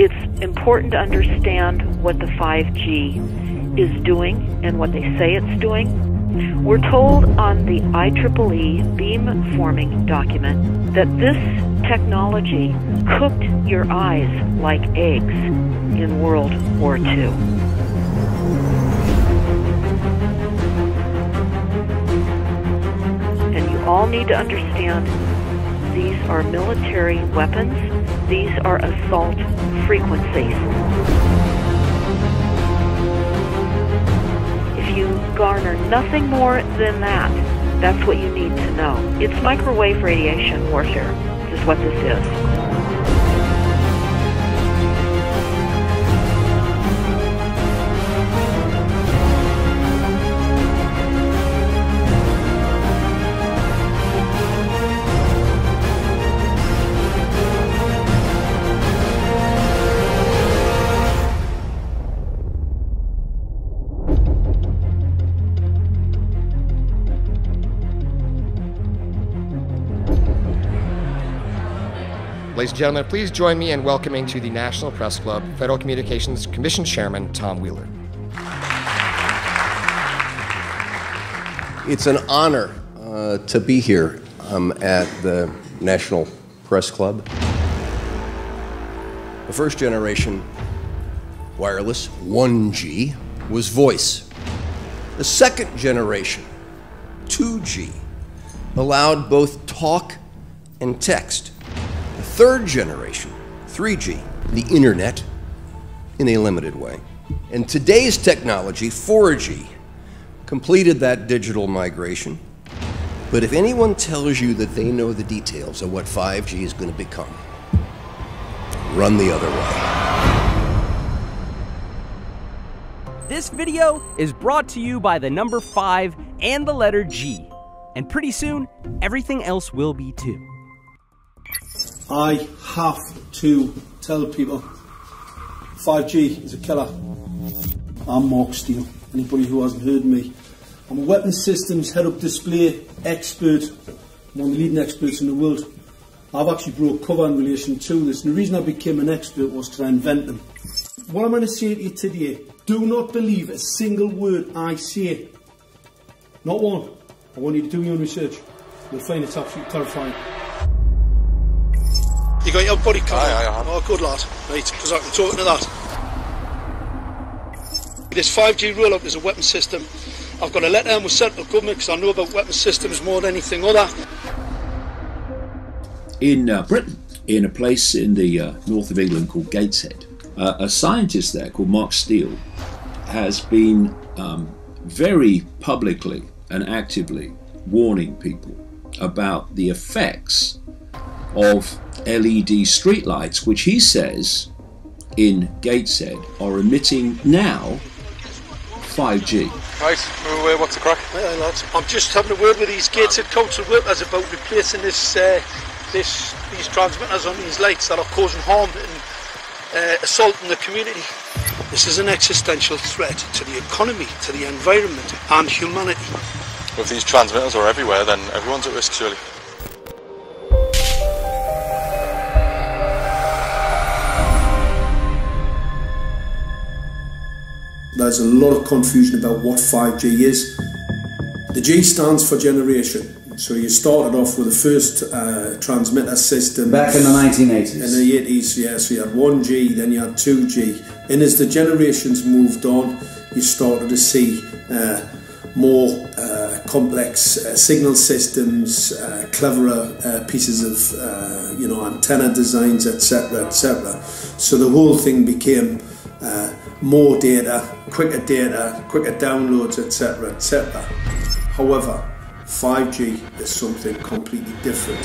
It's important to understand what the 5G is doing and what they say it's doing. We're told on the IEEE beamforming document that this technology cooked your eyes like eggs in World War II. And you all need to understand these are military weapons. These are assault frequencies. If you garner nothing more than that, that's what you need to know. It's microwave radiation warfare, is what this is. Ladies and gentlemen, please join me in welcoming to the National Press Club Federal Communications Commission Chairman Tom Wheeler. It's an honor to be here at the National Press Club. The first generation wireless, 1G, was voice. The second generation, 2G, allowed both talk and text. The third generation, 3G, the internet, in a limited way. And today's technology, 4G, completed that digital migration. But if anyone tells you that they know the details of what 5G is going to become, run the other way. This video is brought to you by the number 5 and the letter G. And pretty soon, everything else will be too. I have to tell people 5G is a killer. I'm Mark Steele. Anybody who hasn't heard me, I'm a weapons systems head-up display expert. I'm one of the leading experts in the world. I've actually brought cover in relation to this, and the reason I became an expert was to invent them. What I'm going to say to you today, do not believe a single word I say. Not one. I want you to do your own research. You'll find it's absolutely terrifying. You got your body card? Aye. Oh, good lad. Right, because I can talk to that. This 5G rollout is a weapon system. I've got a letter in with central government because I know about weapon systems more than anything other. In Britain, in a place in the north of England called Gateshead, a scientist there called Mark Steele has been very publicly and actively warning people about the effects of LED streetlights, which he says in Gateshead are emitting now 5G. Right, what's the crack? Hey, lads. I'm just having a word with these Gateshead council workers about replacing these transmitters on these lights that are causing harm and assaulting the community. This is an existential threat to the economy, to the environment and humanity. If these transmitters are everywhere, then everyone's at risk, surely. There's a lot of confusion about what 5G is. The G stands for generation. So you started off with the first transmitter system. Back in the 1980s. In the 80s, yeah. So you had 1G, then you had 2G. And as the generations moved on, you started to see more complex signal systems, cleverer pieces of antenna designs, etc., etc. So the whole thing became more data, quicker downloads, etc., etc. However, 5G is something completely different.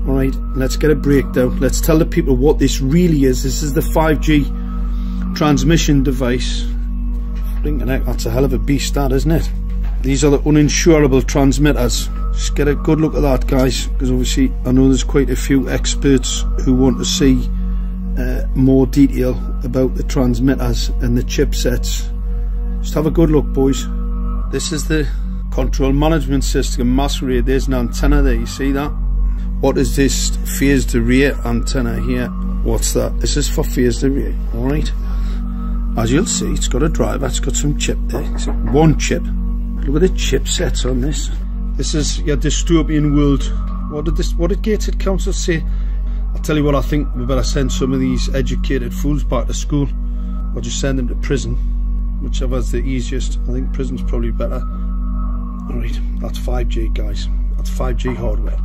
Alright, let's get a breakdown. Let's tell the people what this really is. This is the 5G transmission device. That's a hell of a beast, that, isn't it? These are the uninsurable transmitters. Just get a good look at that, guys, because obviously I know there's quite a few experts who want to see more detail about the transmitters and the chipsets. Just have a good look, boys. This is the control management system masquerade. There's an antenna there, you see that? What is this phased array antenna here? What's that? This is for phased array, alright? As you'll see, it's got a driver, it's got some chip there. It's one chip. Look at the chipsets on this. This is your dystopian world. What did Gateshead Council say? I'll tell you what, I think we better send some of these educated fools back to school, or just send them to prison, whichever's the easiest. I think prison's probably better. Alright, that's 5G, guys. That's 5G hardware.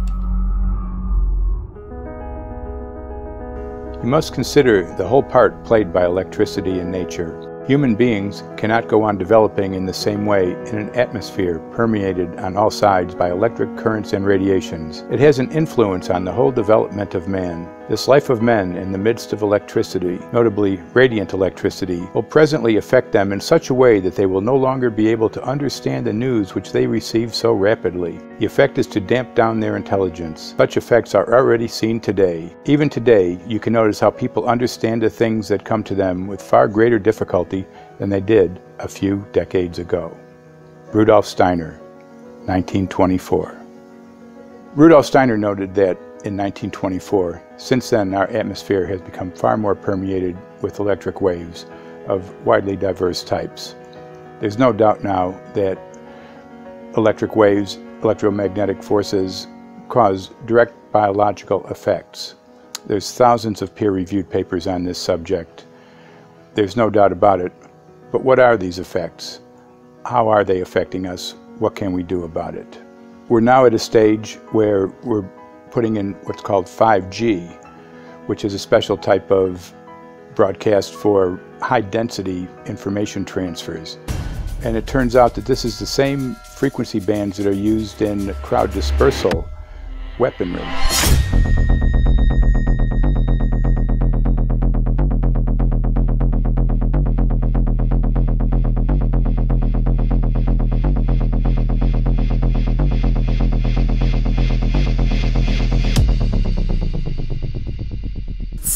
You must consider the whole part played by electricity in nature. Human beings cannot go on developing in the same way in an atmosphere permeated on all sides by electric currents and radiations. It has an influence on the whole development of man. This life of men in the midst of electricity, notably radiant electricity, will presently affect them in such a way that they will no longer be able to understand the news which they receive so rapidly. The effect is to damp down their intelligence. Such effects are already seen today. Even today, you can notice how people understand the things that come to them with far greater difficulty than they did a few decades ago. Rudolf Steiner, 1924. Rudolf Steiner noted that in 1924, since then our atmosphere has become far more permeated with electric waves of widely diverse types. There's no doubt now that electric waves, electromagnetic forces, cause direct biological effects. There's thousands of peer-reviewed papers on this subject. There's no doubt about it. But what are these effects? How are they affecting us? What can we do about it? We're now at a stage where we're putting in what's called 5G, which is a special type of broadcast for high-density information transfers. And it turns out that this is the same frequency bands that are used in crowd dispersal weaponry.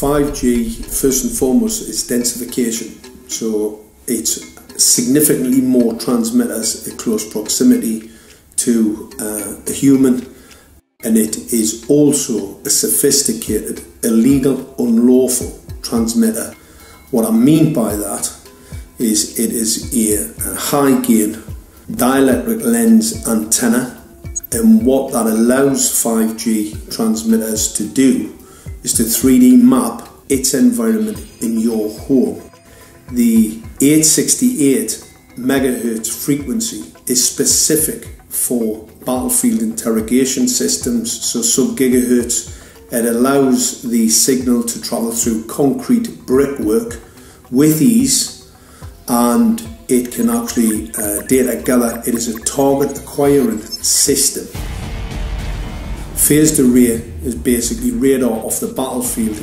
5G, first and foremost, is densification. So it's significantly more transmitters at close proximity to a human, and it is also a sophisticated, illegal, unlawful transmitter. What I mean by that is it is a high gain dielectric lens antenna, and what that allows 5G transmitters to do is to 3D map its environment in your home. The 868 megahertz frequency is specific for battlefield interrogation systems, so sub-gigahertz. It allows the signal to travel through concrete brickwork with ease, and it can actually data gather. It is a target acquiring system. Phased array is basically radar off the battlefield.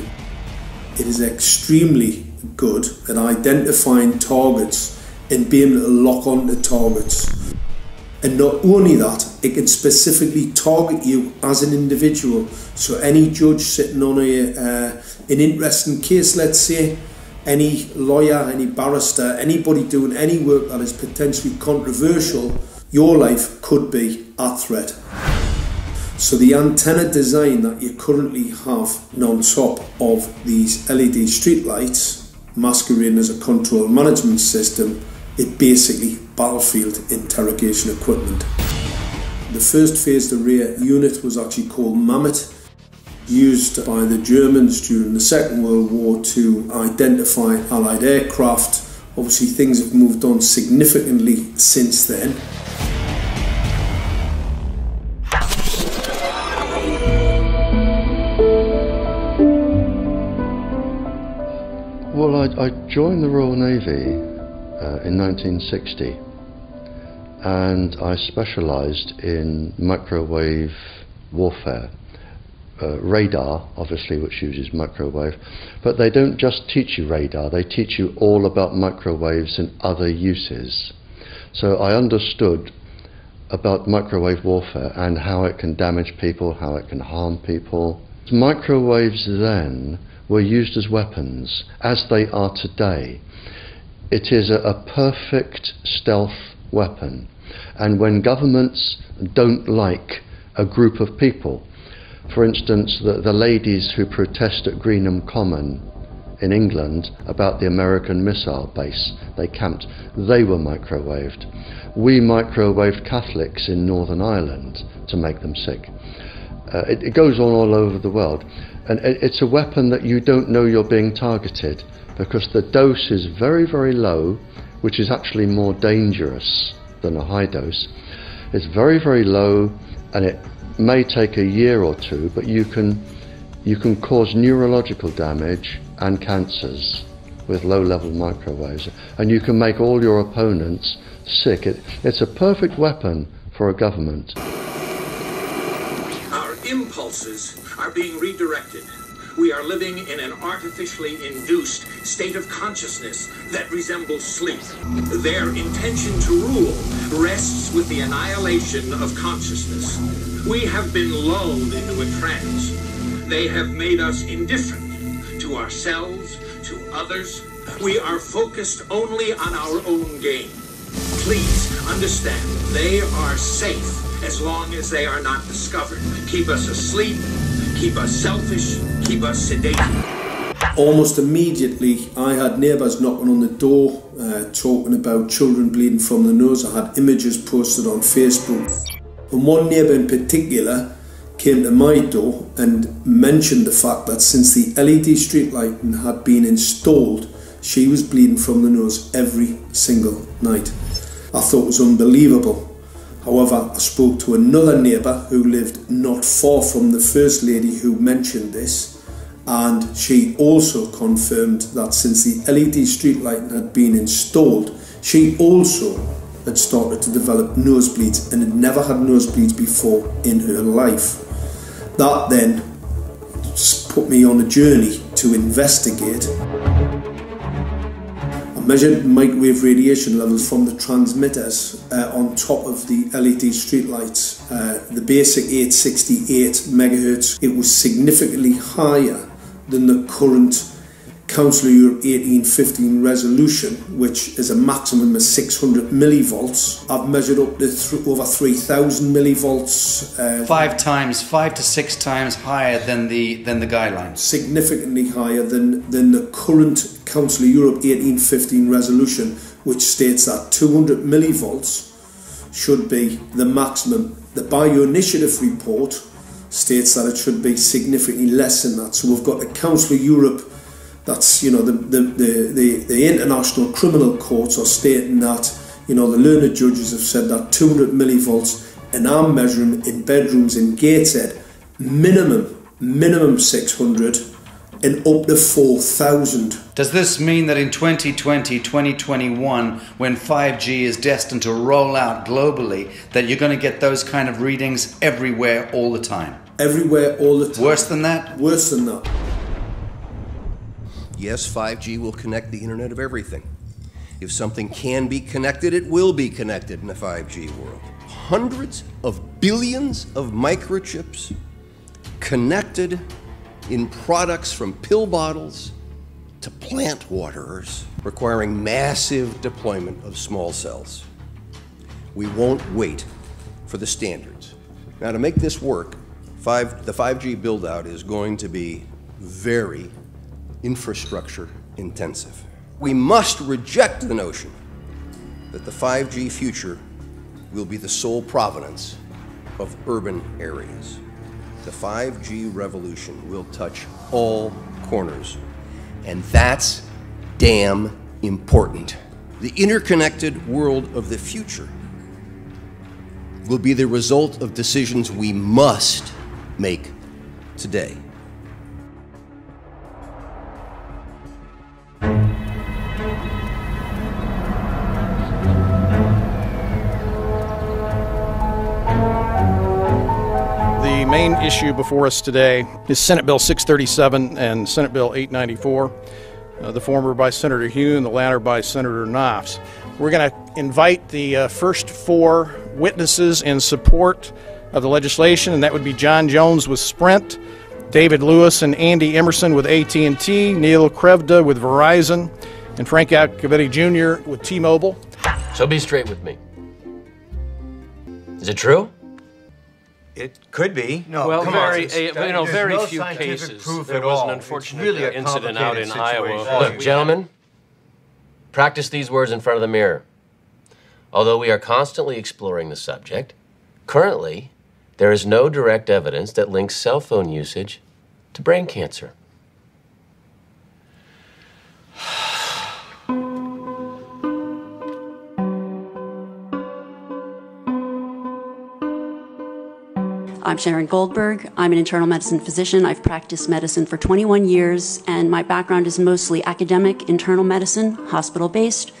It is extremely good at identifying targets and being able to lock onto targets. And not only that, it can specifically target you as an individual. So any judge sitting on an interesting case, let's say, any lawyer, any barrister, anybody doing any work that is potentially controversial, your life could be at threat. So the antenna design that you currently have on top of these LED street lights, masquerading as a control management system, is basically battlefield interrogation equipment. The first phased array unit was actually called Mammoth, used by the Germans during the Second World War to identify Allied aircraft. Obviously things have moved on significantly since then. Well, I joined the Royal Navy in 1960, and I specialised in microwave warfare. Radar, obviously, which uses microwave, but they don't just teach you radar, they teach you all about microwaves and other uses. So I understood about microwave warfare and how it can damage people, how it can harm people. Microwaves then were used as weapons, as they are today. It is a perfect stealth weapon, and when governments don't like a group of people, For instance, the ladies who protest at Greenham Common in England about the American missile base they camped, they were microwaved. We microwaved Catholics in Northern Ireland to make them sick. It goes on all over the world, and it's a weapon that you don't know you're being targeted, because the dose is very, very low, which is actually more dangerous than a high dose. It's very, very low, and it may take a year or two, but you can cause neurological damage and cancers with low-level microwaves, and you can make all your opponents sick. It's a perfect weapon for a government. Our impulses are being redirected. We are living in an artificially induced state of consciousness that resembles sleep. Their intention to rule rests with the annihilation of consciousness. We have been lulled into a trance. They have made us indifferent to ourselves, to others. We are focused only on our own gain. Please understand, they are safe as long as they are not discovered. Keep us asleep, keep us selfish, keep us sedated. Almost immediately, I had neighbours knocking on the door, talking about children bleeding from the nose. I had images posted on Facebook. And one neighbour in particular came to my door and mentioned the fact that since the LED street lighting had been installed, she was bleeding from the nose every single night. I thought it was unbelievable. However, I spoke to another neighbour who lived not far from the first lady who mentioned this, and she also confirmed that since the LED street lighting had been installed, she also had started to develop nosebleeds and had never had nosebleeds before in her life. That then put me on a journey to investigate. I measured microwave radiation levels from the transmitters on top of the LED streetlights. The basic 868 megahertz, it was significantly higher than the current Council of Europe 1815 resolution, which is a maximum of 600 millivolts. I've measured up to over 3,000 millivolts. 5 to 6 times higher than the guidelines. Significantly higher than the current Council of Europe 1815 resolution, which states that 200 millivolts should be the maximum. The Bioinitiative report states that it should be significantly less than that. So we've got the Council of Europe, that's, you know, the international criminal courts are stating that, you know, the learned judges have said that 200 millivolts, and I'm measuring in bedrooms in Gateshead, minimum 600 and up to 4,000. Does this mean that in 2020, 2021, when 5G is destined to roll out globally, that you're going to get those kind of readings everywhere all the time? Everywhere all the time. Worse than that? Worse than that. Yes, 5G will connect the Internet of everything. If something can be connected, it will be connected in a 5G world. Hundreds of billions of microchips connected in products from pill bottles to plant waterers, requiring massive deployment of small cells. We won't wait for the standards. Now, to make this work, the 5G build-out is going to be very infrastructure intensive. We must reject the notion that the 5G future will be the sole provenance of urban areas. The 5G revolution will touch all corners, and that's damn important. The interconnected world of the future will be the result of decisions we must make today. The main issue before us today is Senate Bill 637 and Senate Bill 894, the former by Senator Hune, the latter by Senator Knopf. We're going to invite the first 4 witnesses in support of the legislation, and that would be John Jones with Sprint, David Lewis and Andy Emerson with AT&T, Neil Krevda with Verizon, and Frank Iacovetti Jr. with T-Mobile. So be straight with me. Is it true? It could be. No, well, very no few cases. Proof there at was all. an unfortunate really incident out in Iowa. Look, gentlemen, practice these words in front of the mirror. Although we are constantly exploring the subject, currently, there is no direct evidence that links cell phone usage to brain cancer. I'm Sharon Goldberg. I'm an internal medicine physician. I've practiced medicine for 21 years, and my background is mostly academic, internal medicine, hospital-based,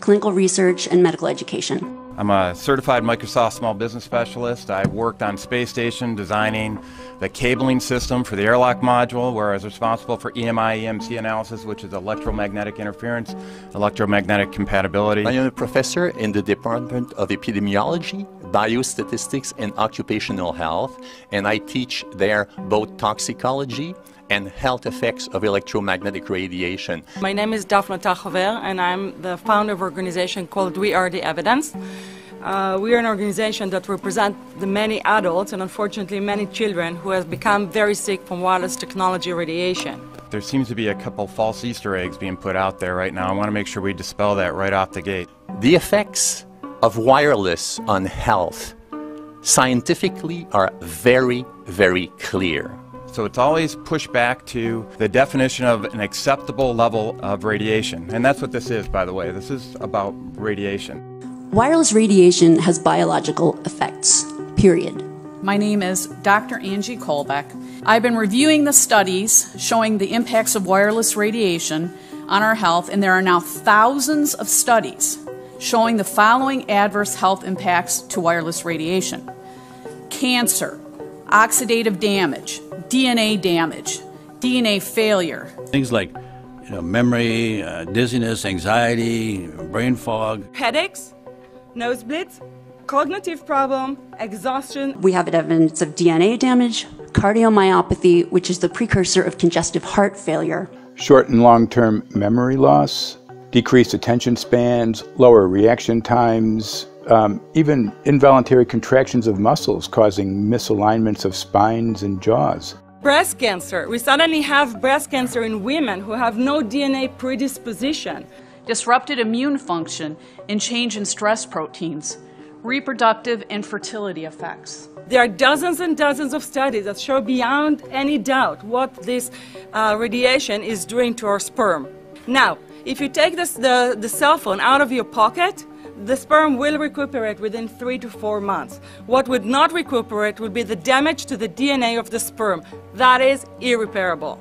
clinical research, and medical education. I'm a certified Microsoft small business specialist. I worked on space station designing the cabling system for the airlock module, where I was responsible for EMI/EMC analysis, which is electromagnetic interference, electromagnetic compatibility. I am a professor in the Department of Epidemiology, Biostatistics, and Occupational Health, and I teach there both toxicology and health effects of electromagnetic radiation. My name is Daphne Tachover, and I'm the founder of an organization called We Are the Evidence. We are an organization that represents the many adults and unfortunately many children who have become very sick from wireless technology radiation. There seems to be a couple false Easter eggs being put out there right now. I want to make sure we dispel that right off the gate. The effects of wireless on health scientifically are very, very clear. So it's always pushed back to the definition of an acceptable level of radiation. And that's what this is, by the way. This is about radiation. Wireless radiation has biological effects, period. My name is Dr. Angie Kolbeck. I've been reviewing the studies showing the impacts of wireless radiation on our health, and there are now thousands of studies showing the following adverse health impacts to wireless radiation: cancer, oxidative damage, DNA damage, DNA failure. Things like memory, dizziness, anxiety, brain fog. Headaches, nosebleeds, cognitive problem, exhaustion. We have evidence of DNA damage, cardiomyopathy, which is the precursor of congestive heart failure. Short and long-term memory loss, decreased attention spans, lower reaction times, even involuntary contractions of muscles causing misalignments of spines and jaws. Breast cancer. We suddenly have breast cancer in women who have no DNA predisposition. Disrupted immune function and change in stress proteins, reproductive and fertility effects. There are dozens and dozens of studies that show beyond any doubt what this radiation is doing to our sperm. Now, if you take the cell phone out of your pocket, the sperm will recuperate within 3 to 4 months. What would not recuperate would be the damage to the DNA of the sperm. That is irreparable.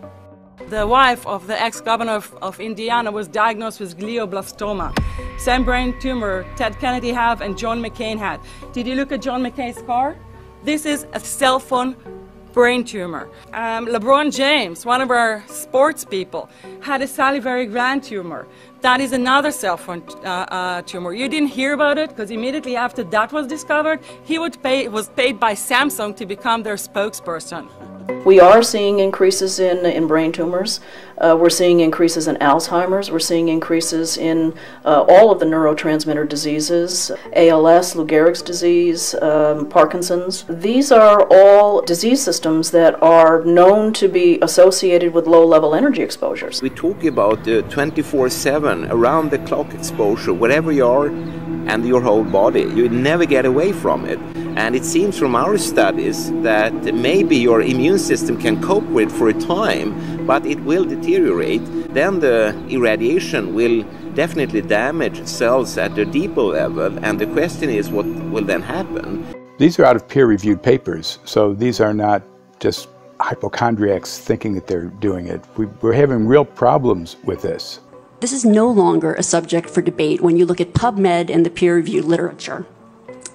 The wife of the ex-governor of Indiana was diagnosed with glioblastoma. Same brain tumor Ted Kennedy had and John McCain had. Did you look at John McCain's car? This is a cell phone brain tumor. LeBron James, one of our sports people, had a salivary gland tumor. That is another cell phone tumor. You didn't hear about it because immediately after that was discovered, he was paid by Samsung to become their spokesperson. We are seeing increases in brain tumors. We're seeing increases in Alzheimer's. We're seeing increases in all of the neurotransmitter diseases, ALS, Lou Gehrig's disease, Parkinson's. These are all disease systems that are known to be associated with low-level energy exposures. We talk about 24/7, around-the-clock exposure, wherever you are and your whole body. You never get away from it. And it seems from our studies that maybe your immune system can cope with for a time, but it will deteriorate. Then the irradiation will definitely damage cells at the deeper level, and the question is what will then happen? These are out of peer-reviewed papers, so these are not just hypochondriacs thinking that they're doing it. We're having real problems with this. This is no longer a subject for debate when you look at PubMed and the peer-reviewed literature.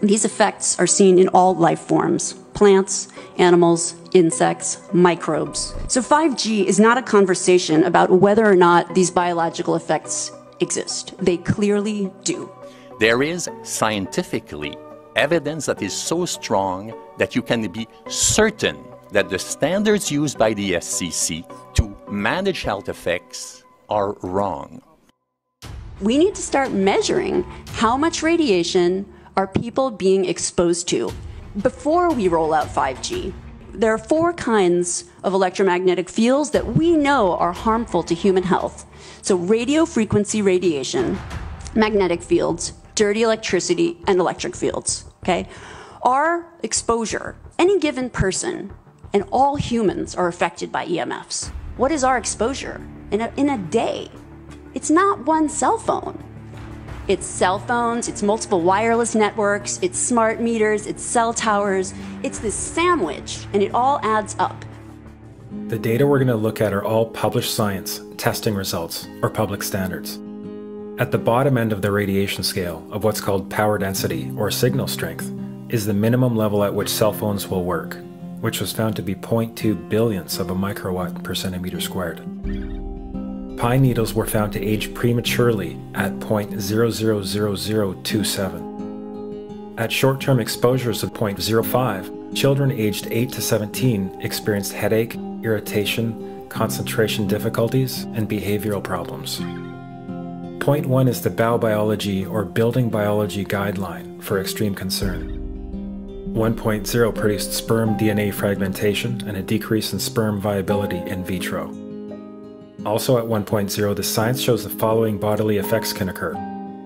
These effects are seen in all life forms: plants, animals, insects, microbes. So 5G is not a conversation about whether or not these biological effects exist. They clearly do. There is scientifically evidence that is so strong that you can be certain that the standards used by the FCC to manage health effects are wrong. We need to start measuring how much radiation are people being exposed to. before we roll out 5G, there are 4 kinds of electromagnetic fields that we know are harmful to human health. So radio frequency radiation, magnetic fields, dirty electricity, and electric fields, okay? Our exposure, any given person, and all humans are affected by EMFs. What is our exposure in a day? It's not one cell phone. It's cell phones, it's multiple wireless networks, it's smart meters, it's cell towers. It's this sandwich, and it all adds up. The data we're going to look at are all published science, testing results, or public standards. At the bottom end of the radiation scale of what's called power density, or signal strength, is the minimum level at which cell phones will work, which was found to be 0.2 billionths of a microwatt per centimeter squared. Pine needles were found to age prematurely at 0.000027. At short-term exposures of 0.05, children aged 8 to 17 experienced headache, irritation, concentration difficulties, and behavioral problems. 0.1 is the biobiology or building biology guideline for extreme concern. 1.0 produced sperm DNA fragmentation and a decrease in sperm viability in vitro. Also at 1.0, the science shows the following bodily effects can occur: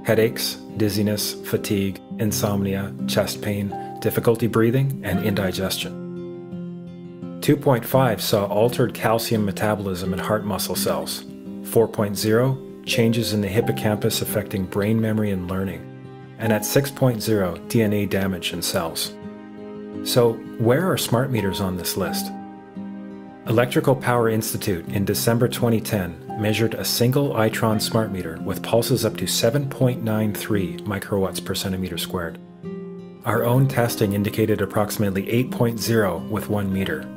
headaches, dizziness, fatigue, insomnia, chest pain, difficulty breathing, and indigestion. 2.5 saw altered calcium metabolism in heart muscle cells. 4.0, changes in the hippocampus affecting brain memory and learning. And at 6.0, DNA damage in cells. So, where are smart meters on this list? Electrical Power Institute in December 2010 measured a single Itron smart meter with pulses up to 7.93 microwatts per centimeter squared. Our own testing indicated approximately 8.0 with 1 meter.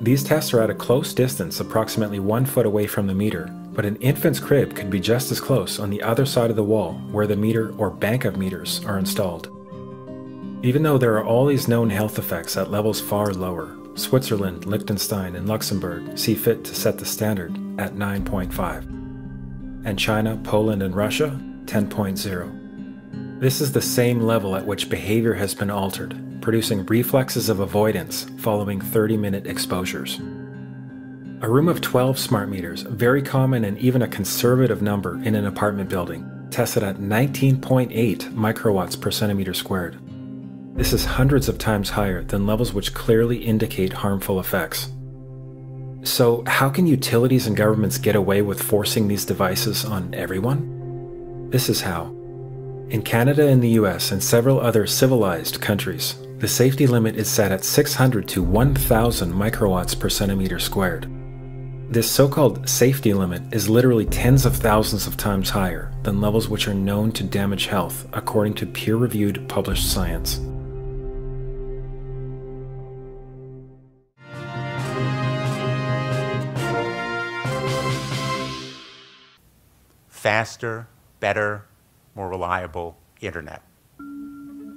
These tests are at a close distance, approximately 1 foot away from the meter, but an infant's crib could be just as close on the other side of the wall where the meter or bank of meters are installed. Even though there are all these known health effects at levels far lower, Switzerland, Liechtenstein, and Luxembourg see fit to set the standard at 9.5. And China, Poland, and Russia, 10.0. This is the same level at which behavior has been altered, producing reflexes of avoidance following 30-minute exposures. A room of 12 smart meters, very common and even a conservative number in an apartment building, tested at 19.8 microwatts per centimeter squared. This is hundreds of times higher than levels which clearly indicate harmful effects. So how can utilities and governments get away with forcing these devices on everyone? This is how. In Canada and the US and several other civilized countries, the safety limit is set at 600 to 1,000 microwatts per centimeter squared. This so-called safety limit is literally tens of thousands of times higher than levels which are known to damage health according to peer-reviewed published science. Faster, better, more reliable internet.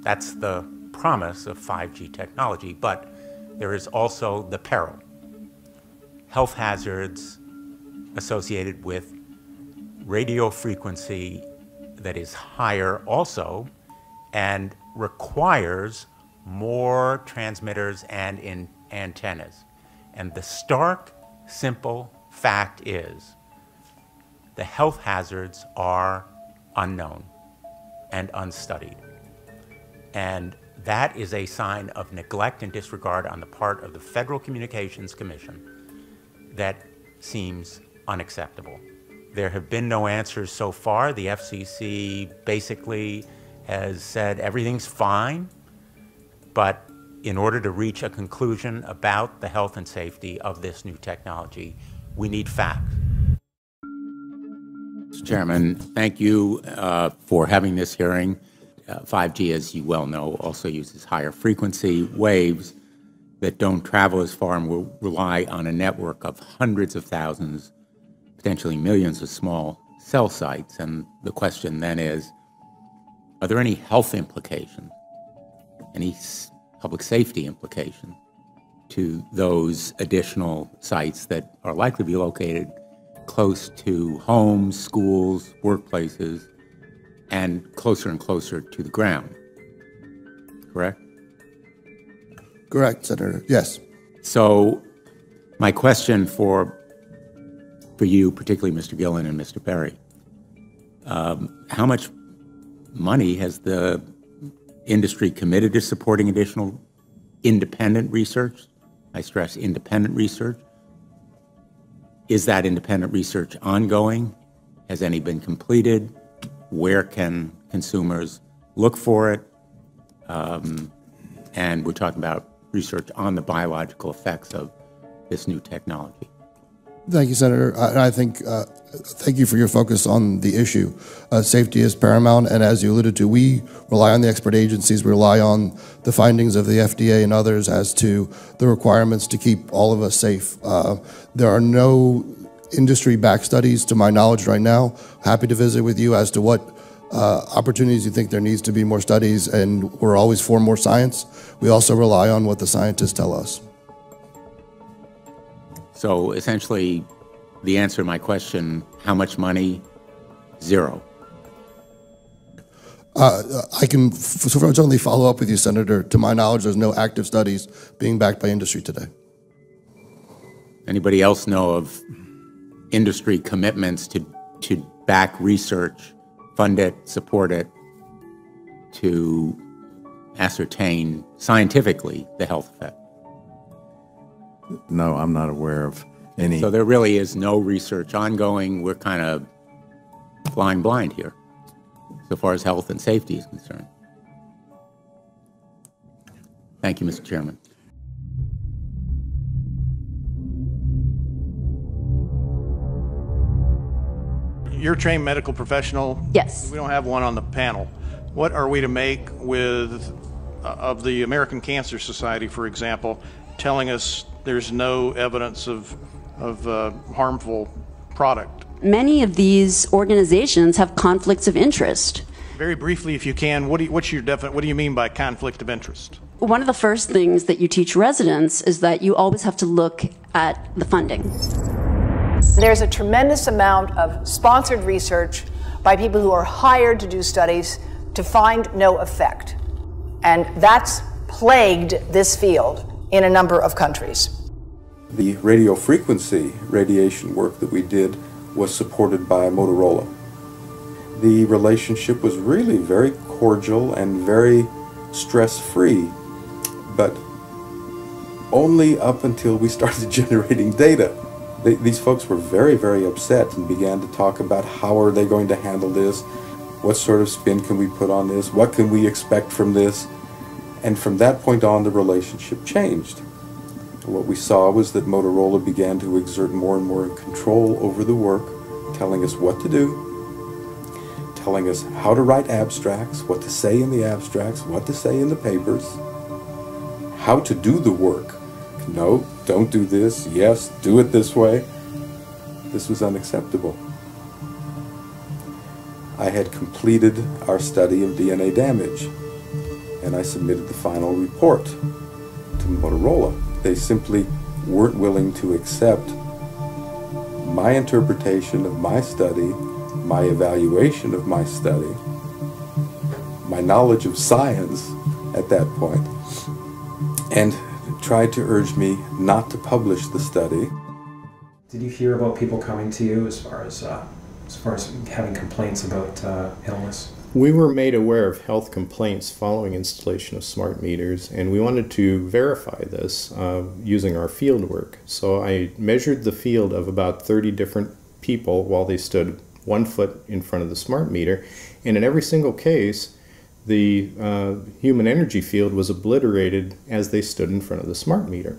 That's the promise of 5G technology, but there is also the peril. Health hazards associated with radio frequency that is higher also and requires more transmitters and antennas. And the stark, simple fact is the health hazards are unknown and unstudied. And that is a sign of neglect and disregard on the part of the Federal Communications Commission that seems unacceptable. There have been no answers so far. The FCC basically has said everything's fine, but in order to reach a conclusion about the health and safety of this new technology, we need facts. Mr. Chairman, thank you for having this hearing. 5G, as you well know, also uses higher frequency waves that don't travel as far and will rely on a network of hundreds of thousands, potentially millions of small cell sites. And the question then is, are there any health implications, any public safety implications to those additional sites that are likely to be located close to homes, schools, workplaces, and closer to the ground, correct? Correct, Senator. Yes. So my question for you, particularly Mr. Gillen and Mr. Perry, how much money has the industry committed to supporting additional independent research? I stress independent research. Is that independent research ongoing? Has any been completed? Where can consumers look for it? And we're talking about research on the biological effects of this new technology. Thank you, Senator. I think, thank you for your focus on the issue. Safety is paramount, and as you alluded to, we rely on the expert agencies, we rely on the findings of the FDA and others as to the requirements to keep all of us safe. There are no industry-backed studies, to my knowledge right now. Happy to visit with you as to what opportunities you think there needs to be more studies, and we're always for more science. We also rely on what the scientists tell us. So essentially, the answer to my question, how much money? Zero. I can certainly follow up with you, Senator. To my knowledge, there's no active studies being backed by industry today. Anybody else know of industry commitments to back research, fund it, support it, to ascertain scientifically the health effect? No, I'm not aware of any. So there really is no research ongoing. We're kind of flying blind here, so far as health and safety is concerned. Thank you, Mr. Chairman. You're a trained medical professional. Yes. We don't have one on the panel. What are we to make with, of the American Cancer Society, for example, telling us there's no evidence of harmful product? Many of these organizations have conflicts of interest. Very briefly, if you can, what do you mean by conflict of interest? One of the first things that you teach residents is that you always have to look at the funding. There's a tremendous amount of sponsored research by people who are hired to do studies to find no effect. And that's plagued this field in a number of countries. The radio frequency radiation work that we did was supported by Motorola. The relationship was really very cordial and very stress-free, but only up until we started generating data. These folks were very, very upset and began to talk about how are they going to handle this, what sort of spin can we put on this, what can we expect from this, and from that point on the relationship changed. What we saw was that Motorola began to exert more and more control over the work, telling us what to do, telling us how to write abstracts, what to say in the abstracts, what to say in the papers, how to do the work. No, don't do this. Yes, do it this way. This was unacceptable. I had completed our study of DNA damage, and I submitted the final report to Motorola. They simply weren't willing to accept my interpretation of my study, my evaluation of my study, my knowledge of science at that point, and tried to urge me not to publish the study. Did you hear about people coming to you as far as having complaints about illness? We were made aware of health complaints following installation of smart meters, and we wanted to verify this using our field work. So I measured the field of about 30 different people while they stood 1 foot in front of the smart meter, and in every single case the human energy field was obliterated as they stood in front of the smart meter.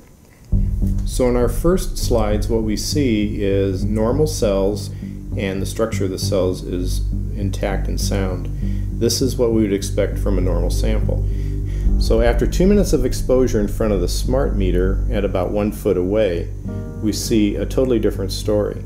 So in our first slides, what we see is normal cells, and the structure of the cells is intact and sound. This is what we would expect from a normal sample. So after 2 minutes of exposure in front of the smart meter at about 1 foot away, we see a totally different story.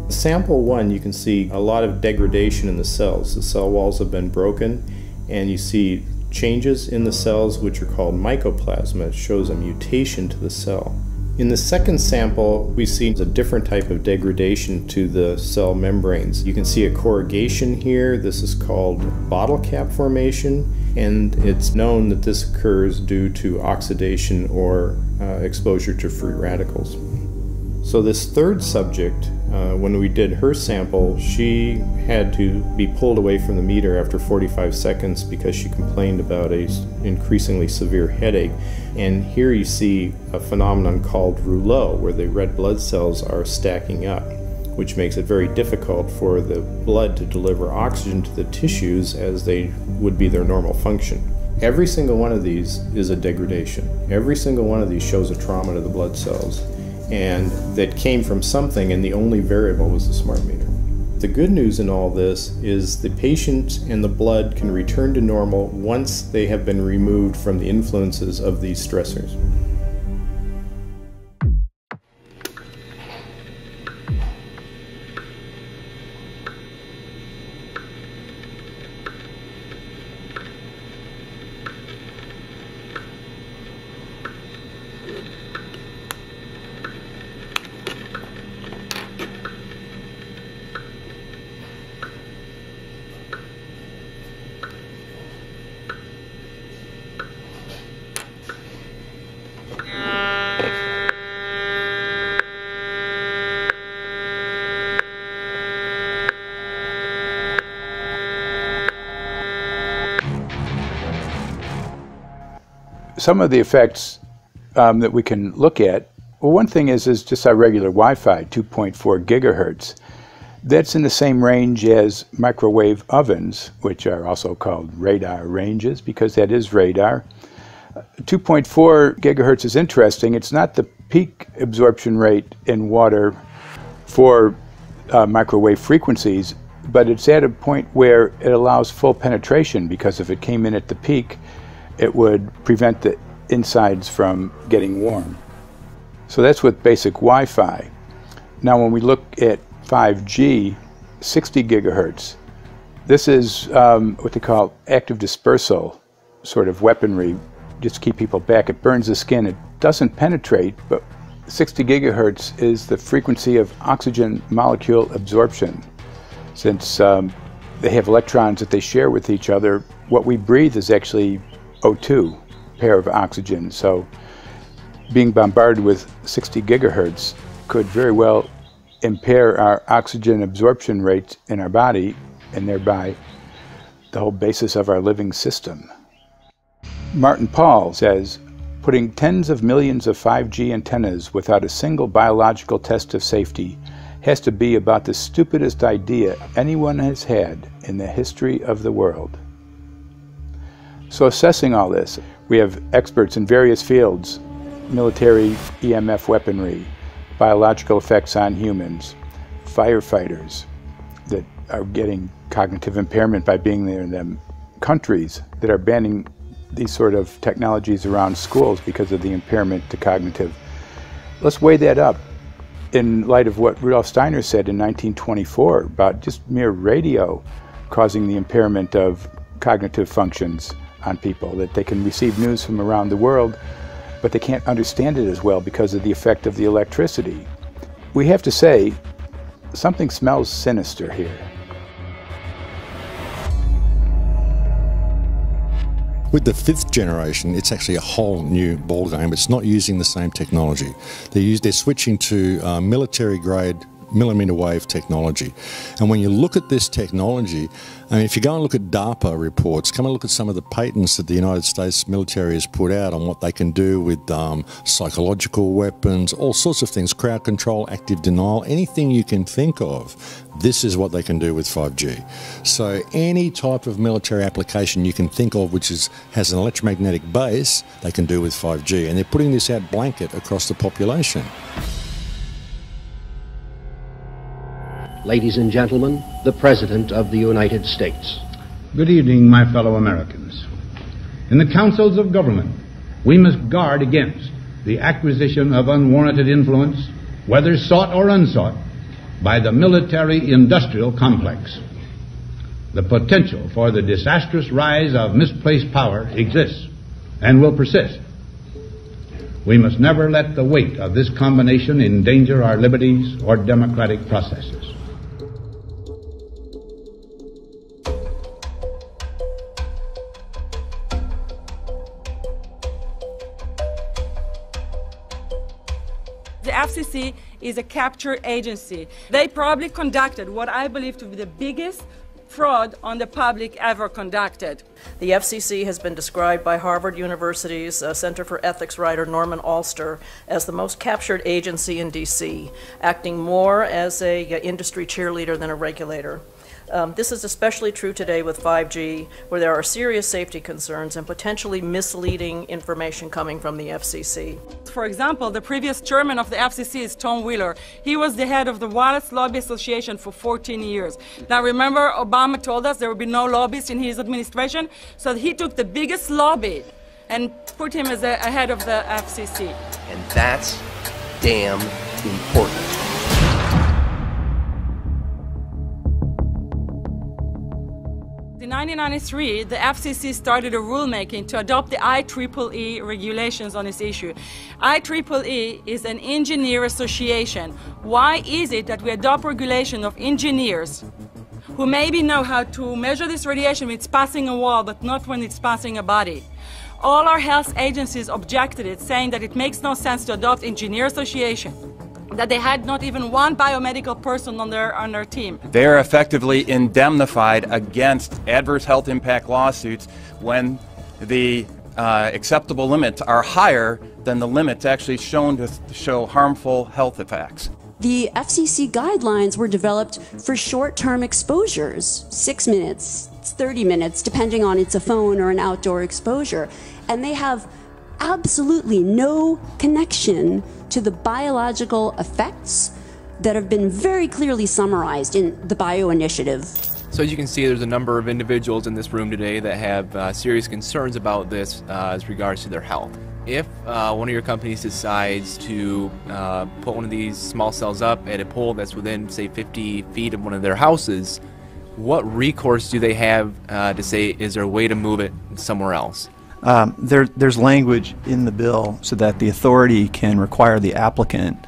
Sample 1, you can see a lot of degradation in the cells. The cell walls have been broken, and you see changes in the cells which are called mycoplasma. It shows a mutation to the cell. In the second sample, we see a different type of degradation to the cell membranes. You can see a corrugation here. This is called bottle cap formation, and it's known that this occurs due to oxidation or exposure to free radicals. So this third subject, when we did her sample, she had to be pulled away from the meter after 45 seconds because she complained about an increasingly severe headache. And here you see a phenomenon called rouleau, where the red blood cells are stacking up, which makes it very difficult for the blood to deliver oxygen to the tissues as they would be their normal function. Every single one of these is a degradation. Every single one of these shows a trauma to the blood cells, and that came from something, and the only variable was the smart meter. The good news in all this is the patient and the blood can return to normal once they have been removed from the influences of these stressors. Some of the effects that we can look at, well, one thing is just our regular Wi-Fi, 2.4 gigahertz. That's in the same range as microwave ovens, which are also called radar ranges, because that is radar. 2.4 gigahertz is interesting. It's not the peak absorption rate in water for microwave frequencies, but it's at a point where it allows full penetration, because if it came in at the peak, it would prevent the insides from getting warm. So that's with basic Wi-Fi. Now when we look at 5G, 60 gigahertz, this is what they call active dispersal sort of weaponry, just to keep people back. It burns the skin. It doesn't penetrate, but 60 gigahertz is the frequency of oxygen molecule absorption. Since they have electrons that they share with each other, what we breathe is actually O2, pair of oxygen. So being bombarded with 60 gigahertz could very well impair our oxygen absorption rate in our body, and thereby the whole basis of our living system. Martin Pall says, putting tens of millions of 5G antennas without a single biological test of safety has to be about the stupidest idea anyone has had in the history of the world. So assessing all this, we have experts in various fields: military EMF weaponry, biological effects on humans, firefighters that are getting cognitive impairment by being there in them, countries that are banning these sort of technologies around schools because of the impairment to cognitive. Let's weigh that up in light of what Rudolf Steiner said in 1924 about just mere radio causing the impairment of cognitive functions on people, that they can receive news from around the world, but they can't understand it as well because of the effect of the electricity. We have to say, something smells sinister here. With the fifth generation, it's actually a whole new ballgame. It's not using the same technology. They're switching to military-grade millimeter wave technology. And when you look at this technology, I mean, if you go and look at DARPA reports, come and look at some of the patents that the United States military has put out on what they can do with psychological weapons, all sorts of things, crowd control, active denial, anything you can think of, this is what they can do with 5G. So any type of military application you can think of which has an electromagnetic base, they can do with 5G. And they're putting this out blanket across the population. Ladies and gentlemen, the President of the United States. Good evening, my fellow Americans. In the councils of government, we must guard against the acquisition of unwarranted influence, whether sought or unsought, by the military-industrial complex. The potential for the disastrous rise of misplaced power exists and will persist. We must never let the weight of this combination endanger our liberties or democratic processes. The FCC is a capture agency. They probably conducted what I believe to be the biggest fraud on the public ever conducted. The FCC has been described by Harvard University's Center for Ethics writer Norman Alster as the most captured agency in D.C., acting more as an industry cheerleader than a regulator. This is especially true today with 5G, where there are serious safety concerns and potentially misleading information coming from the FCC. For example, the previous chairman of the FCC is Tom Wheeler. He was the head of the Wireless Lobby Association for 14 years. Now remember, Obama told us there would be no lobbyists in his administration, so he took the biggest lobby and put him as a head of the FCC. And that's damn important. In 1993, the FCC started a rulemaking to adopt the IEEE regulations on this issue. IEEE is an engineer association. Why is it that we adopt regulation of engineers who maybe know how to measure this radiation when it's passing a wall, but not when it's passing a body? All our health agencies objected it, saying that it makes no sense to adopt engineer association, that they had not even one biomedical person on their team. They are effectively indemnified against adverse health impact lawsuits when the acceptable limits are higher than the limits actually shown to show harmful health effects. The FCC guidelines were developed for short-term exposures, 6 minutes, 30 minutes, depending on it's a phone or an outdoor exposure. And they have absolutely no connection to the biological effects that have been very clearly summarized in the Bio Initiative. So as you can see, there's a number of individuals in this room today that have serious concerns about this as regards to their health. If one of your companies decides to put one of these small cells up at a pole that's within, say, 50 feet of one of their houses, what recourse do they have to say, is there a way to move it somewhere else? There's language in the bill so that the authority can require the applicant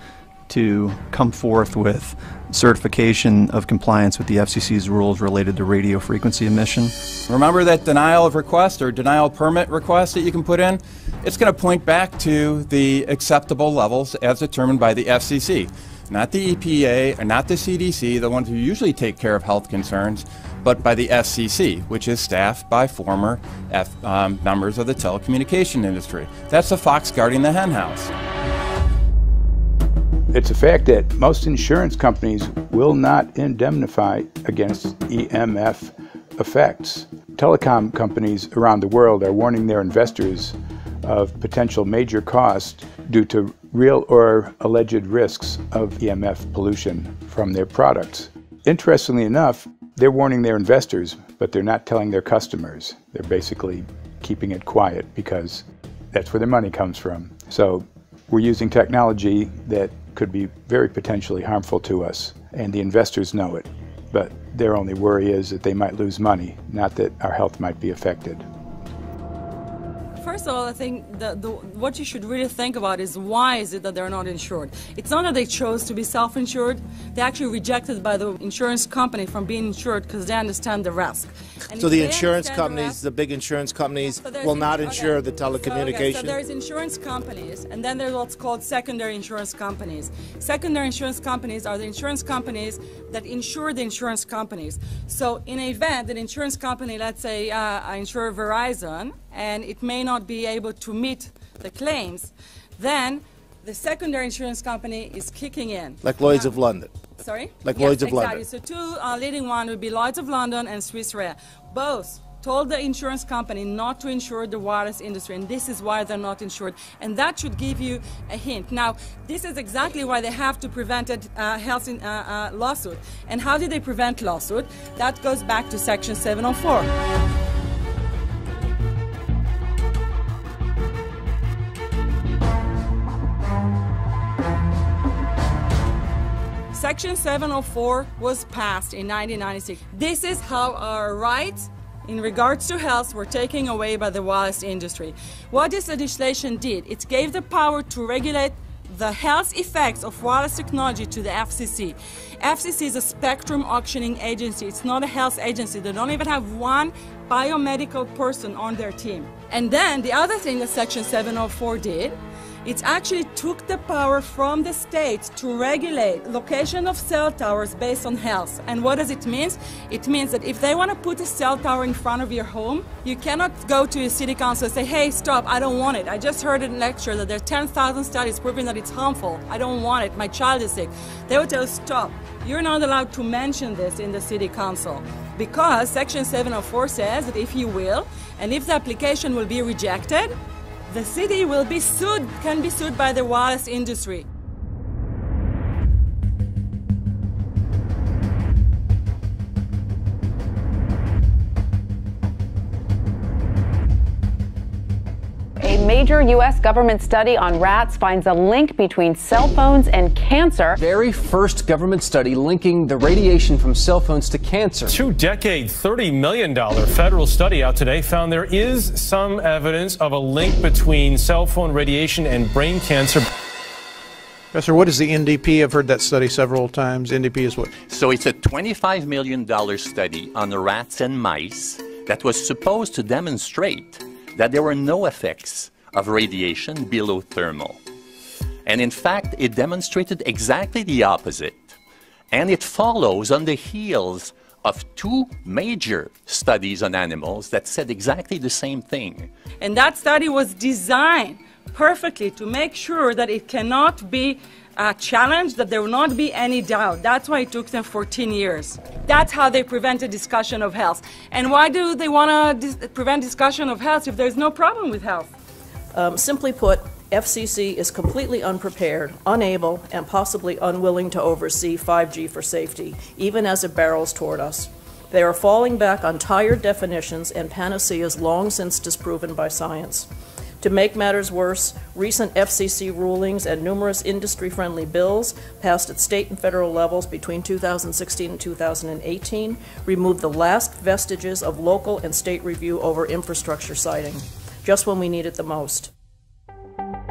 to come forth with certification of compliance with the FCC's rules related to radio frequency emission. Remember that denial of request or denial permit request that you can put in? It's going to point back to the acceptable levels as determined by the FCC. Not the EPA or not the CDC, the ones who usually take care of health concerns, but by the FCC, which is staffed by former members of the telecommunication industry. That's the fox guarding the hen house. It's a fact that most insurance companies will not indemnify against EMF effects. Telecom companies around the world are warning their investors of potential major costs due to real or alleged risks of EMF pollution from their products. Interestingly enough, they're warning their investors, but they're not telling their customers. They're basically keeping it quiet because that's where their money comes from. So we're using technology that could be very potentially harmful to us, and the investors know it. But their only worry is that they might lose money, not that our health might be affected. First of all, I think what you should really think about is why is it that they're not insured? It's not that they chose to be self-insured. They actually rejected by the insurance company from being insured because they understand the risk. And so the insurance companies, the big insurance companies, will not insure the telecommunications? So there's insurance companies, and then there's what's called secondary insurance companies. Secondary insurance companies are the insurance companies that insure the insurance companies. So in an event, an insurance company, let's say I insure Verizon, and it may not be able to meet the claims, then the secondary insurance company is kicking in. Like Lloyd's of London. Sorry? Like yes, Lloyd's of exactly. London. So two leading one would be Lloyd's of London and Swiss Re. Both told the insurance company not to insure the wireless industry, and this is why they're not insured. And that should give you a hint. Now, this is exactly why they have to prevent a health lawsuit. And how do they prevent lawsuit? That goes back to Section 704. Section 704 was passed in 1996. This is how our rights in regards to health were taken away by the wireless industry. What this legislation did, it gave the power to regulate the health effects of wireless technology to the FCC. FCC is a spectrum auctioning agency. It's not a health agency. They don't even have one biomedical person on their team. And then the other thing that Section 704 did, it actually took the power from the states to regulate location of cell towers based on health. And what does it mean? It means that if they want to put a cell tower in front of your home, you cannot go to your city council and say, hey, stop, I don't want it. I just heard in a lecture that there are 10,000 studies proving that it's harmful. I don't want it. My child is sick. They will tell you, stop. You're not allowed to mention this in the city council because Section 704 says that if you will, and if the application will be rejected, the city will be sued, can be sued by the wireless industry. A major U.S. government study on rats finds a link between cell phones and cancer. Very first government study linking the radiation from cell phones to cancer. 2-decade, $30 million federal study out today found there is some evidence of a link between cell phone radiation and brain cancer. Professor, what is the NDP? I've heard that study several times. NDP is what? So it's a $25 million study on rats and mice that was supposed to demonstrate that there were no effects of radiation below thermal. And in fact, it demonstrated exactly the opposite. And it follows on the heels of two major studies on animals that said exactly the same thing. And that study was designed perfectly to make sure that it cannot be challenged, that there will not be any doubt. That's why it took them 14 years. That's how they prevented discussion of health. And why do they want to prevent discussion of health if there's no problem with health? Simply put, FCC is completely unprepared, unable, and possibly unwilling to oversee 5G for safety, even as it barrels toward us. They are falling back on tired definitions and panaceas long since disproven by science. To make matters worse, recent FCC rulings and numerous industry-friendly bills passed at state and federal levels between 2016 and 2018 removed the last vestiges of local and state review over infrastructure siting, just when we need it the most.